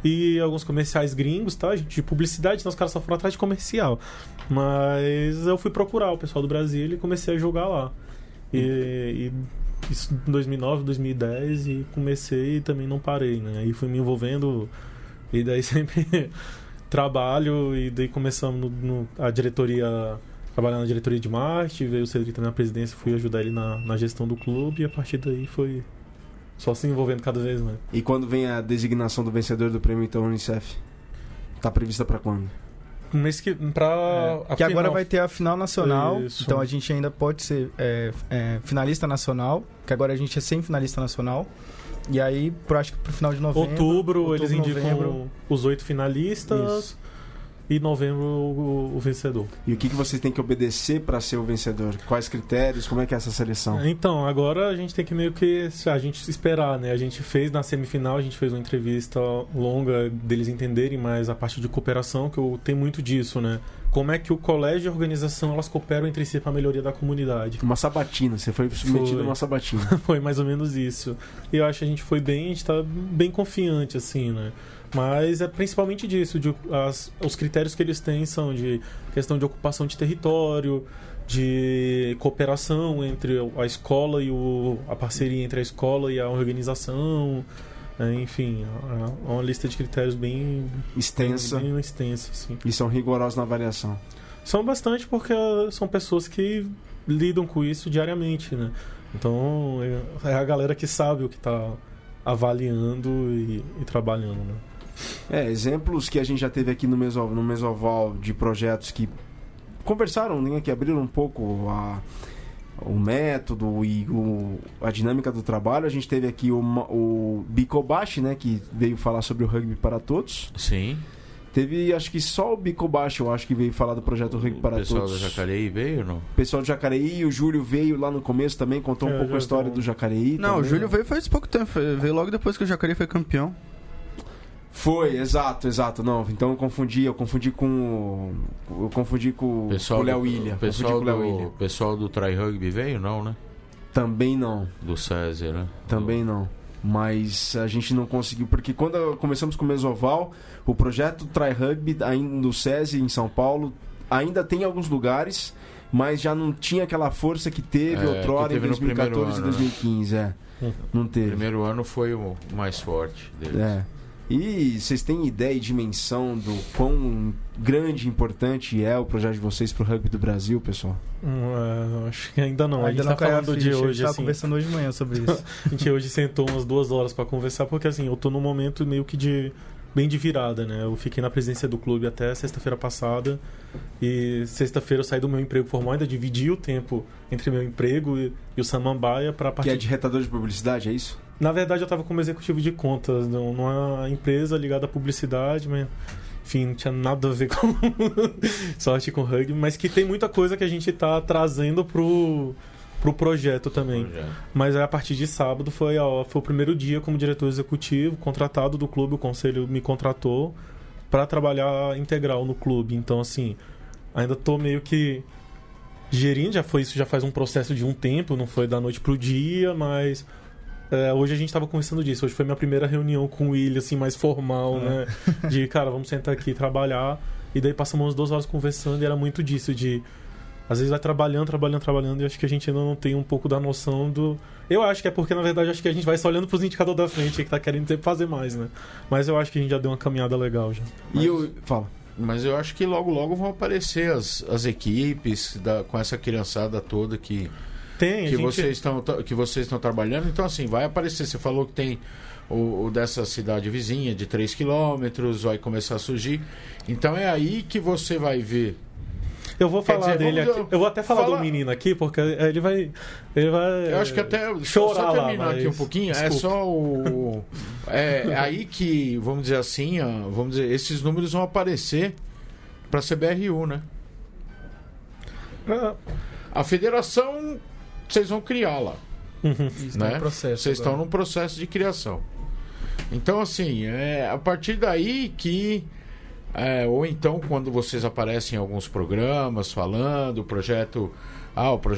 E alguns comerciais gringos, tá, gente? De publicidade, então os caras só foram atrás de comercial. Mas eu fui procurar o pessoal do Brasil e comecei a jogar lá. E isso em 2009, 2010, e comecei e também não parei, né? Aí fui me envolvendo, e daí sempre trabalho, e daí começamos a diretoria trabalhar na diretoria de marketing, veio o Cedric também na presidência, fui ajudar ele na gestão do clube e a partir daí foi só se envolvendo cada vez mais. E quando vem a designação do vencedor do prêmio então Unicef? Tá prevista para quando? Mês que que agora vai ter a final nacional, Isso. então a gente ainda pode ser finalista nacional, que agora a gente é semifinalista nacional. E aí, acho que pro final de novembro... Outubro eles indicam novembro. os 8 finalistas. Isso. E novembro o vencedor. E o que vocês têm que obedecer para ser o vencedor? Quais critérios? Como é que é essa seleção? Então, agora a gente tem que meio que a gente esperar, né? A gente fez na semifinal, a gente fez uma entrevista longa deles entenderem mais a parte de cooperação, que eu tenho muito disso, né? Como é que o colégio e a organização elas cooperam entre si para a melhoria da comunidade. Uma sabatina, você foi submetido a uma sabatina. Foi mais ou menos isso. E eu acho que a gente foi bem, a gente tá bem confiante, assim, né? Mas é principalmente disso, os critérios que eles têm são de questão de ocupação de território, de cooperação entre a escola e a parceria entre a escola e a organização, enfim, é uma lista de critérios bem extensa. Bem extensa, sim. E são rigorosos na avaliação. São bastante porque são pessoas que lidam com isso diariamente, né? Então é a galera que sabe o que está avaliando e trabalhando, né? Exemplos que a gente já teve aqui no Mesoval de projetos que conversaram, né, que abriram um pouco o método e a dinâmica do trabalho. A gente teve aqui o Bicobashi, né, que veio falar sobre o rugby para todos. Sim. Teve, acho que só o Bicobashi, eu acho que veio falar do projeto Rugby para Todos. O pessoal do Jacareí veio ou não? O pessoal do Jacareí, o Júlio veio lá no começo também, contou um pouco a história do Jacareí. Não, também. o Júlio veio faz pouco tempo, veio logo depois que o Jacareí foi campeão. Foi, exato. Não, então eu confundi com o Léo Ilha. O pessoal do Try Rugby veio, não, né? Também não. Do César, né? Também não. Mas a gente não conseguiu, porque quando começamos com o Mesoval, o projeto Try Rugby ainda do SESI em São Paulo ainda tem alguns lugares, mas já não tinha aquela força que teve outrora em 2014 e 2015. Não teve. O primeiro ano foi o mais forte deles. E vocês têm ideia e dimensão do quão grande e importante é o projeto de vocês pro rugby do Brasil, pessoal? Acho que ainda não. Ainda a gente tá falando de hoje. A gente tá assim, conversando hoje de manhã sobre isso. A gente hoje sentou umas 2 horas para conversar, porque assim, eu tô num momento meio que bem de virada, né? Eu fiquei na presidência do clube até sexta-feira passada. E sexta-feira eu saí do meu emprego formal, ainda dividi o tempo entre meu emprego e o Samambaia para Que é de retador de publicidade, é isso? Na verdade, eu estava como executivo de contas, numa empresa ligada à publicidade, mas enfim, não tinha nada a ver com sorte com rugby, mas que tem muita coisa que a gente está trazendo pro projeto também. Mas a partir de sábado foi o primeiro dia como diretor executivo, contratado do clube, o conselho me contratou para trabalhar integral no clube. Então, assim, ainda tô meio que gerindo, isso já faz um processo de um tempo, não foi da noite pro dia, mas hoje a gente estava conversando disso. Hoje foi minha primeira reunião com o William, assim, mais formal, né? De, cara, vamos sentar aqui e trabalhar. E daí passamos umas 2 horas conversando e era muito disso, de... Às vezes vai trabalhando, e acho que a gente ainda não tem um pouco da noção do... Eu acho que é porque, na verdade, acho que a gente vai só olhando pros indicadores da frente, que tá querendo sempre fazer mais, né? Mas eu acho que a gente já deu uma caminhada legal já. Fala. Mas eu acho que logo, logo vão aparecer as equipes com essa criançada toda que vocês estão trabalhando. Então, assim, vai aparecer. Você falou que tem o dessa cidade vizinha de 3 quilômetros, vai começar a surgir. Então é aí que você vai ver. Eu vou falar dele aqui. Eu vou até falar do menino aqui, porque ele vai eu acho que até chorar só terminar lá, aqui um pouquinho. Desculpa. É só é aí que, vamos dizer assim, esses números vão aparecer para a CBRU, né? A federação, vocês vão criá-la. Né? Vocês estão num processo de criação. Então, assim, a partir daí que ou então quando vocês aparecem em alguns programas falando o projeto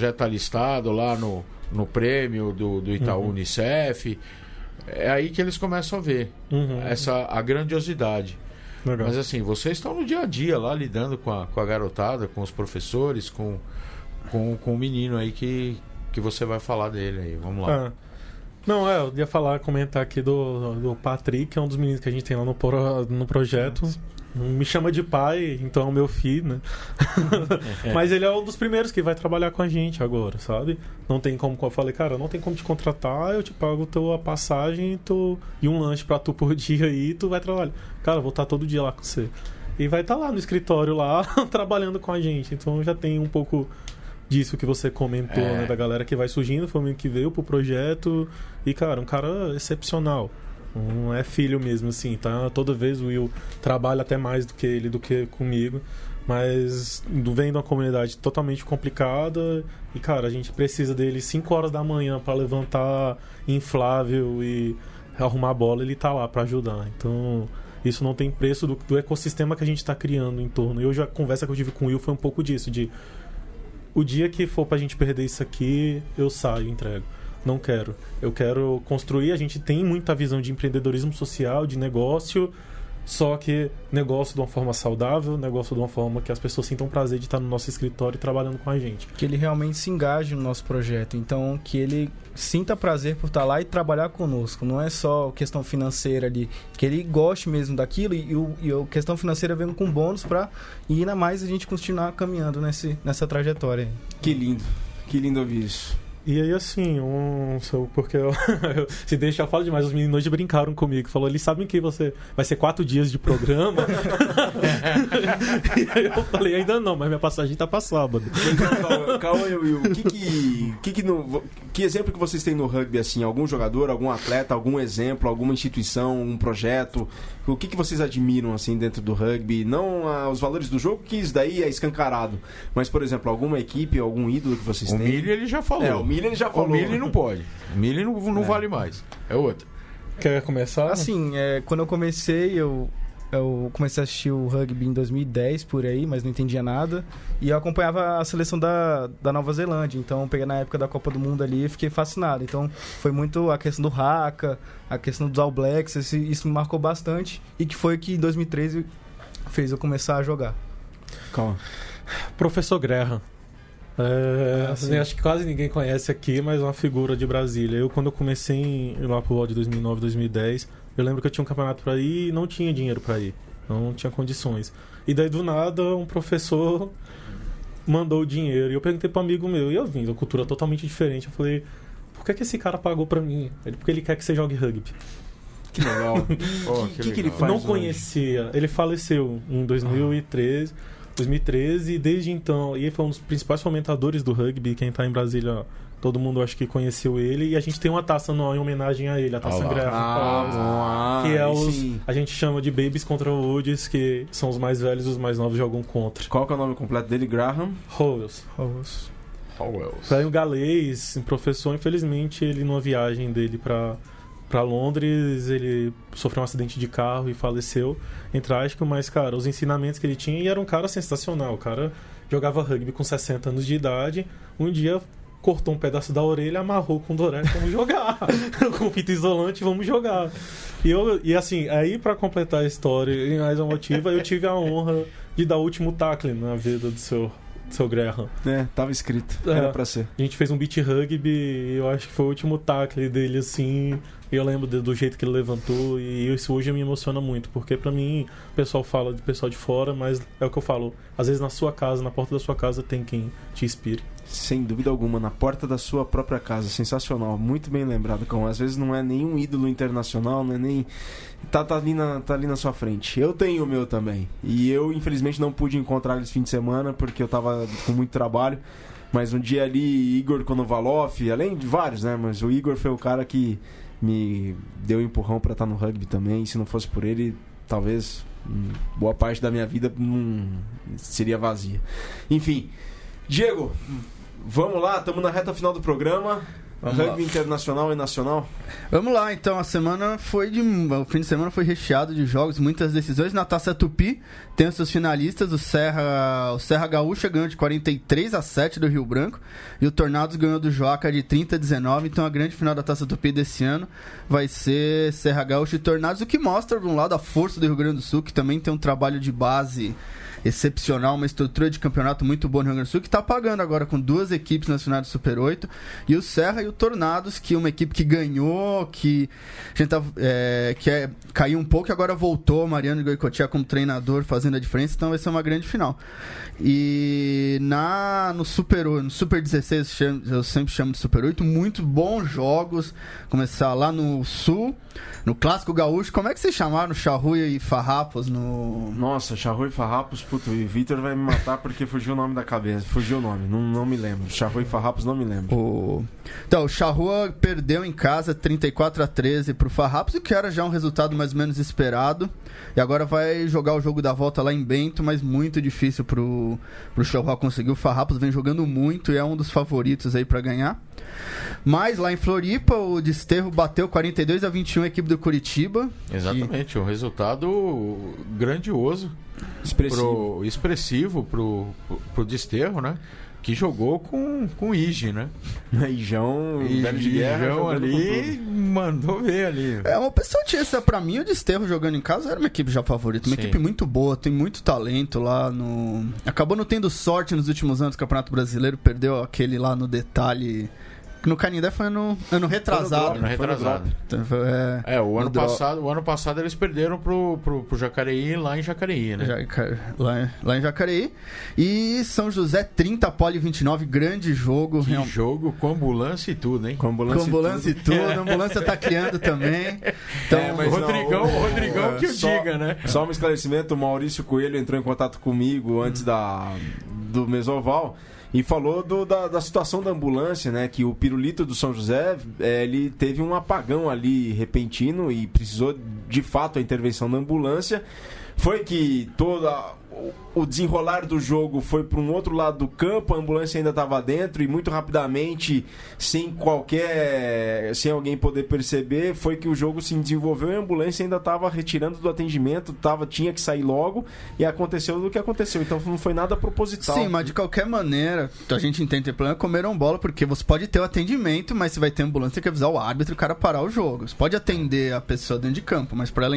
está listado lá no prêmio do Itaú Unicef, é aí que eles começam a ver a grandiosidade. Legal. Mas assim, vocês estão no dia a dia lá lidando com a garotada, com os professores, com o menino aí que você vai falar dele aí. Vamos lá. Não, eu ia comentar aqui do Patrick, que é um dos meninos que a gente tem lá no projeto. Me chama de pai, então é o meu filho, né? Mas ele é um dos primeiros que vai trabalhar com a gente agora, sabe? Não tem como, eu falei, cara, não tem como te contratar, eu te pago a passagem e um lanche pra tu por dia aí, tu vai trabalhar. Cara, eu vou estar todo dia lá com você. E vai estar lá no escritório lá, trabalhando com a gente. Então já tem um pouco disso que você comentou, né? Da galera que vai surgindo, foi o que veio pro projeto. E, cara, um cara excepcional. Não é filho mesmo, assim, tá? Toda vez o Will trabalha até mais do que ele, do que comigo. Mas vem de uma comunidade totalmente complicada. E, cara, a gente precisa dele 5 horas da manhã pra levantar inflável e arrumar a bola. Ele tá lá pra ajudar. Então, isso não tem preço do ecossistema que a gente tá criando em torno. E hoje a conversa que eu tive com o Will foi um pouco disso, de o dia que for pra gente perder isso aqui, eu saio e entrego. Não quero. Eu quero construir. A gente tem muita visão de empreendedorismo social, de negócio, só que negócio de uma forma saudável, negócio de uma forma que as pessoas sintam prazer de estar no nosso escritório trabalhando com a gente. Que ele realmente se engaje no nosso projeto. Então, que ele sinta prazer por estar lá e trabalhar conosco. Não é só questão financeira ali. Que ele goste mesmo daquilo e a questão financeira vem com bônus para ir ainda mais a gente continuar caminhando nessa trajetória. Que lindo ouvir isso. E aí, assim, porque se deixa, eu falo demais. Os meninos hoje brincaram comigo. Falou, eles sabem que você vai ser 4 dias de programa. E aí eu falei, ainda não, mas minha passagem tá pra sábado. Calma, Will. Que exemplo que vocês têm no rugby, assim? Algum jogador, algum atleta, algum exemplo, alguma instituição, um projeto? O que vocês admiram, assim, dentro do rugby? Não os valores do jogo, que isso daí é escancarado. Mas, por exemplo, alguma equipe, algum ídolo que vocês têm? O Milho ele já falou. O Milho ele já falou. O Milho não pode. O Milho não vale mais. É outro. Quer começar? Assim, quando eu comecei, eu comecei a assistir o rugby em 2010, por aí, mas não entendia nada. E eu acompanhava a seleção da Nova Zelândia. Então, eu peguei na época da Copa do Mundo ali e fiquei fascinado. Então, foi muito a questão do Haka, a questão dos All Blacks. Isso me marcou bastante. E que foi que em 2013 fez eu começar a jogar. Calma. Professor Graham. Acho que quase ninguém conhece aqui, mas é uma figura de Brasília. Quando eu comecei lá pro de 2009, 2010, eu lembro que eu tinha um campeonato pra ir e não tinha dinheiro pra ir. Não tinha condições. E daí, do nada, um professor mandou o dinheiro. E eu perguntei pro amigo meu, e eu vim de uma cultura totalmente diferente. Eu falei, por que esse cara pagou pra mim? Porque ele quer que você jogue rugby. Que legal. O que ele faz? Não conhecia. Ele faleceu em 2013, e desde então, ele foi um dos principais fomentadores do rugby. Quem tá em Brasília, todo mundo acho que conheceu ele. E a gente tem uma taça anual em homenagem a ele, a taça Graham, que é a gente chama de Babies contra Woods, que são os mais velhos e os mais novos jogam contra. Qual que é o nome completo dele? Graham Howells. Foi um galês, um professor. Infelizmente, ele numa viagem dele pra Londres, ele sofreu um acidente de carro e faleceu em trágico, mas, cara, os ensinamentos que ele tinha, e era um cara sensacional. O cara jogava rugby com 60 anos de idade, um dia cortou um pedaço da orelha, amarrou com doré, vamos jogar. Com fita isolante, vamos jogar. E assim, aí pra completar a história e mais emotiva, eu tive a honra de dar o último tackle na vida do seu Graham. Tava escrito. Era pra ser. A gente fez um beach rugby e eu acho que foi o último tackle dele, assim. Eu lembro do jeito que ele levantou e isso hoje me emociona muito, porque pra mim, o pessoal fala de pessoal de fora, mas é o que eu falo. Às vezes na sua casa, na porta da sua casa, tem quem te inspire. Sem dúvida alguma, na porta da sua própria casa. Sensacional, muito bem lembrado, Cão. Às vezes não é nenhum ídolo internacional, não é nem... Tá ali na sua frente. Eu tenho o meu também. E eu, infelizmente, não pude encontrar ele esse fim de semana, porque eu tava com muito trabalho. Mas um dia ali, Igor Konovalov, além de vários, né? Mas o Igor foi o cara que me deu um empurrão pra estar no rugby também. E se não fosse por ele, talvez boa parte da minha vida seria vazia. Enfim, Diego, vamos lá, estamos na reta final do programa. Rugby internacional e nacional. Vamos lá, então. O fim de semana foi recheado de jogos, muitas decisões. Na Taça Tupi tem os seus finalistas. O Serra Gaúcha ganhou de 43-7 do Rio Branco e o Tornados ganhou do Joaca de 30-19. Então a grande final da Taça Tupi desse ano vai ser Serra Gaúcha e Tornados, o que mostra, de um lado, a força do Rio Grande do Sul, que também tem um trabalho de base excepcional, uma estrutura de campeonato muito boa no Rio Grande do Sul, que está pagando agora com 2 equipes nas finais do Super 8, e o Serra e o Tornados, que é uma equipe que ganhou, que a gente caiu um pouco e agora voltou, Mariano Goicoechea como treinador fazendo a diferença, então vai ser uma grande final. E no Super 16, eu sempre chamo de Super 8, muito bons jogos, começar lá no Sul, no Clássico Gaúcho. Como é que vocês chamaram Charrua e Farrapos no... Nossa, Charrua e Farrapos, puto, e Vitor vai me matar porque fugiu o nome da cabeça, fugiu o nome, não me lembro. Charrua e Farrapos não me lembro. Então, o Charrua perdeu em casa 34-13 pro Farrapos, o que era já um resultado mais ou menos esperado, e agora vai jogar o jogo da volta lá em Bento, mas muito difícil pro Charrua conseguir. O Farrapos vem jogando muito e é um dos favoritos aí pra ganhar. Mas lá em Floripa, o Desterro bateu 42-21 a equipe do Curitiba. Exatamente, um resultado grandioso, expressivo pro Desterro, né? Que jogou com o Ige, né? Ijão, velho de guerra, ali, mandou ver ali. Uma pessoa tinha essa, pra mim, o Desterro jogando em casa era uma equipe já favorita, uma equipe muito boa, tem muito talento lá no... Acabou não tendo sorte nos últimos anos do Campeonato Brasileiro, perdeu aquele lá no detalhe... No Canindé foi ano retrasado. O ano passado eles perderam pro Jacareí lá em Jacareí, né? Lá em Jacareí. E São José 30, Poli 29, grande jogo. Que jogo com ambulância e tudo, hein? Com ambulância e tudo. A ambulância tá criando também. Então, o Rodrigão que o diga, né? Só um esclarecimento, o Maurício Coelho entrou em contato comigo antes do Mesoval e falou da situação da ambulância, né? Que o pirulito do São José, ele teve um apagão ali repentino e precisou, de fato, a intervenção da ambulância. Foi que o desenrolar do jogo foi para um outro lado do campo, a ambulância ainda estava dentro e muito rapidamente, sem alguém poder perceber, foi que o jogo se desenvolveu e a ambulância ainda estava retirando do atendimento, tinha que sair logo e aconteceu o que aconteceu. Então não foi nada proposital. Sim, mas de qualquer maneira, a gente entende que o problema é comeram bola, porque você pode ter o atendimento, mas se vai ter ambulância, tem que avisar o árbitro e o cara parar o jogo. Você pode atender a pessoa dentro de campo, mas para a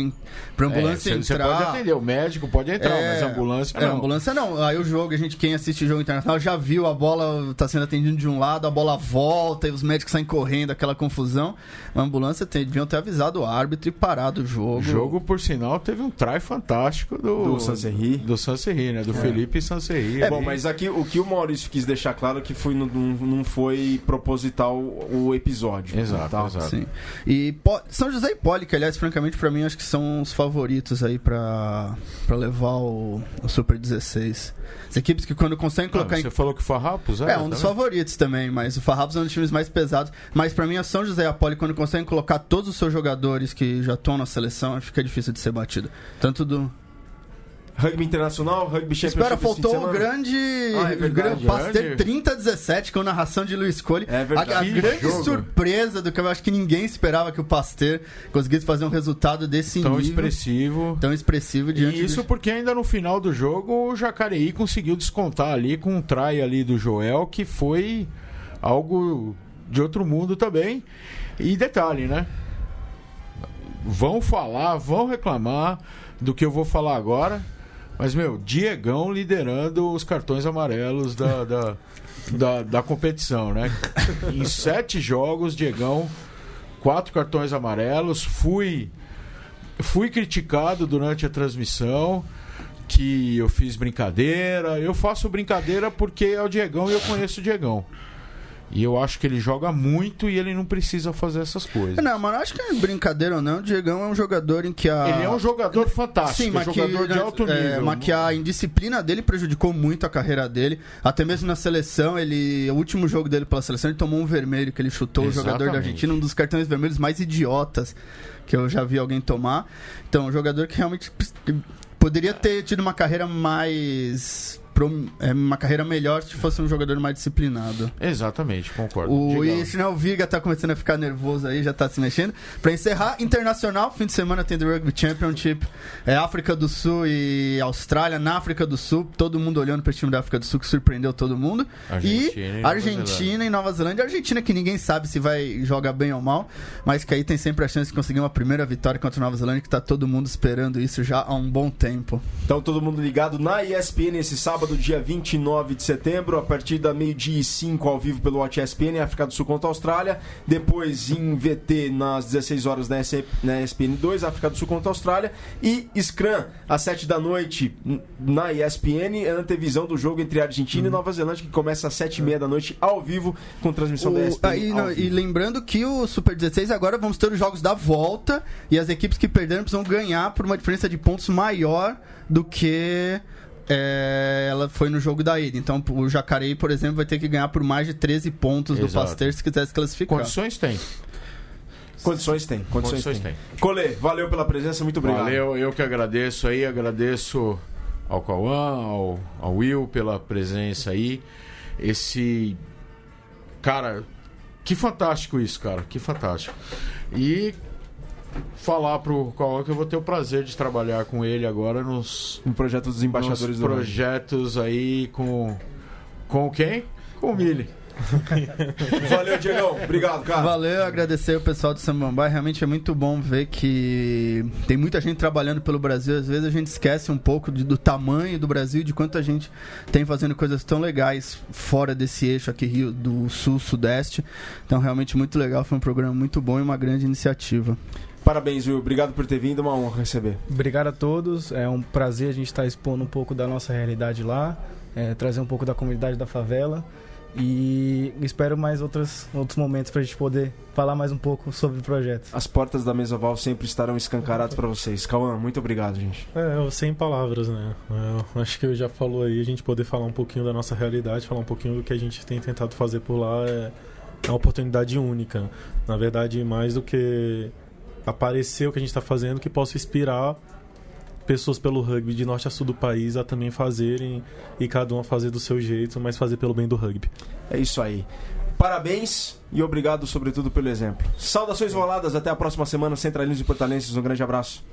ambulância entrar... Você pode atender, o médico pode entrar, mas a ambulância não. A ambulância não. Aí o jogo, quem assiste o jogo internacional já viu a bola tá sendo atendida de um lado, a bola volta e os médicos saem correndo, aquela confusão. A ambulância deviam ter avisado o árbitro e parado o jogo. O jogo, por sinal, teve um try fantástico do Sancerri. Do Sancerri, né? Do Felipe Sancerri. Bom, mas aqui o que o Maurício quis deixar claro é que não foi proposital o episódio. Exato. Sim. E São José e Poli, que aliás, francamente, pra mim, acho que são os favoritos aí pra levar o Super 16. As equipes que quando conseguem colocar... Você falou que o Farrapos um dos favoritos também, mas o Farrapos é um dos times mais pesados. Mas pra mim, a São José e a Poli, quando conseguem colocar todos os seus jogadores que já estão na seleção, fica difícil de ser batido. Tanto do... Rugby internacional, rugby championship. Espera, faltou o grande Pasteur 30-17 com narração de Luiz Colli. É verdade. A grande surpresa do que eu acho que ninguém esperava que o Pasteur conseguisse fazer um resultado desse nível. Tão expressivo diante E isso porque ainda no final do jogo o Jacareí conseguiu descontar ali com um try ali do Joel, que foi algo de outro mundo também. E detalhe, né? Vão reclamar do que eu vou falar agora. Mas, Diegão liderando os cartões amarelos da competição, né? Em 7 jogos, Diegão, 4 cartões amarelos. Fui criticado durante a transmissão que eu fiz brincadeira. Eu faço brincadeira porque é o Diegão e eu conheço o Diegão. E eu acho que ele joga muito e ele não precisa fazer essas coisas. Não, mas acho que é brincadeira ou não. O Diegão é um jogador em que Ele é um jogador fantástico, sim, mas jogador de alto nível. Mas que a indisciplina dele prejudicou muito a carreira dele. Até mesmo na seleção, o último jogo dele pela seleção, ele tomou um vermelho, que ele chutou o jogador da Argentina, um dos cartões vermelhos mais idiotas que eu já vi alguém tomar. Então, um jogador que realmente poderia ter tido uma carreira uma carreira melhor se fosse um jogador mais disciplinado. Exatamente, concordo. O Viga tá começando a ficar nervoso aí, já tá se mexendo. Pra encerrar, internacional, fim de semana tem The Rugby Championship, África do Sul e Austrália. Na África do Sul, todo mundo olhando pro time da África do Sul, que surpreendeu todo mundo. Argentina e Nova Zelândia. Argentina que ninguém sabe se joga bem ou mal, mas que aí tem sempre a chance de conseguir uma primeira vitória contra a Nova Zelândia, que tá todo mundo esperando isso já há um bom tempo. Então todo mundo ligado na ESPN esse sábado sábado, dia 29 de setembro, a partir da 12h05 ao vivo pelo Watch ESPN, África do Sul contra a Austrália. Depois em VT nas 16 horas na ESPN 2, África do Sul contra a Austrália. E Scrum às 7 da noite na ESPN, antevisão do jogo entre Argentina e Nova Zelândia, que começa às 7h30 da noite ao vivo, com transmissão da ESPN. E lembrando que o Super 16 agora vamos ter os jogos da volta e as equipes que perderam precisam ganhar por uma diferença de pontos maior do que ela foi no jogo da ida. Então o Jacareí, por exemplo, vai ter que ganhar por mais de 13 pontos do Pasteur se quiser se classificar. Condições tem. Condições tem. Colê, valeu pela presença, muito obrigado. Valeu, eu que agradeço aí, agradeço ao Cauã, ao Will pela presença aí. Cara, que fantástico isso, cara, que fantástico. E falar pro Cauã que eu vou ter o prazer de trabalhar com ele agora no projeto dos embaixadores do projetos aí com quem? Com o Mili. Valeu, Diegão. Obrigado, cara. Valeu, agradecer o pessoal do Samambaia. Realmente é muito bom ver que tem muita gente trabalhando pelo Brasil. Às vezes a gente esquece um pouco do tamanho do Brasil, de quanta gente tem fazendo coisas tão legais fora desse eixo aqui, Rio do Sul, Sudeste. Então realmente muito legal, foi um programa muito bom e uma grande iniciativa. Parabéns, Will. Obrigado por ter vindo, uma honra receber. Obrigado a todos. É um prazer a gente estar expondo um pouco da nossa realidade lá, trazer um pouco da comunidade da favela. E espero mais outros momentos para a gente poder falar mais um pouco sobre o projeto. As portas da Mesoval sempre estarão escancaradas para vocês. Cauã, muito obrigado, gente. Sem palavras, né? Eu acho que eu já falou aí, a gente poder falar um pouquinho da nossa realidade, falar um pouquinho do que a gente tem tentado fazer por lá é uma oportunidade única. Na verdade, mais do que aparecer o que a gente está fazendo, que possa inspirar pessoas pelo rugby de norte a sul do país a também fazerem, e cada um a fazer do seu jeito, mas fazer pelo bem do rugby. É isso aí. Parabéns e obrigado sobretudo pelo exemplo. Saudações voladas, até a próxima semana, centralinos e portalenses, um grande abraço.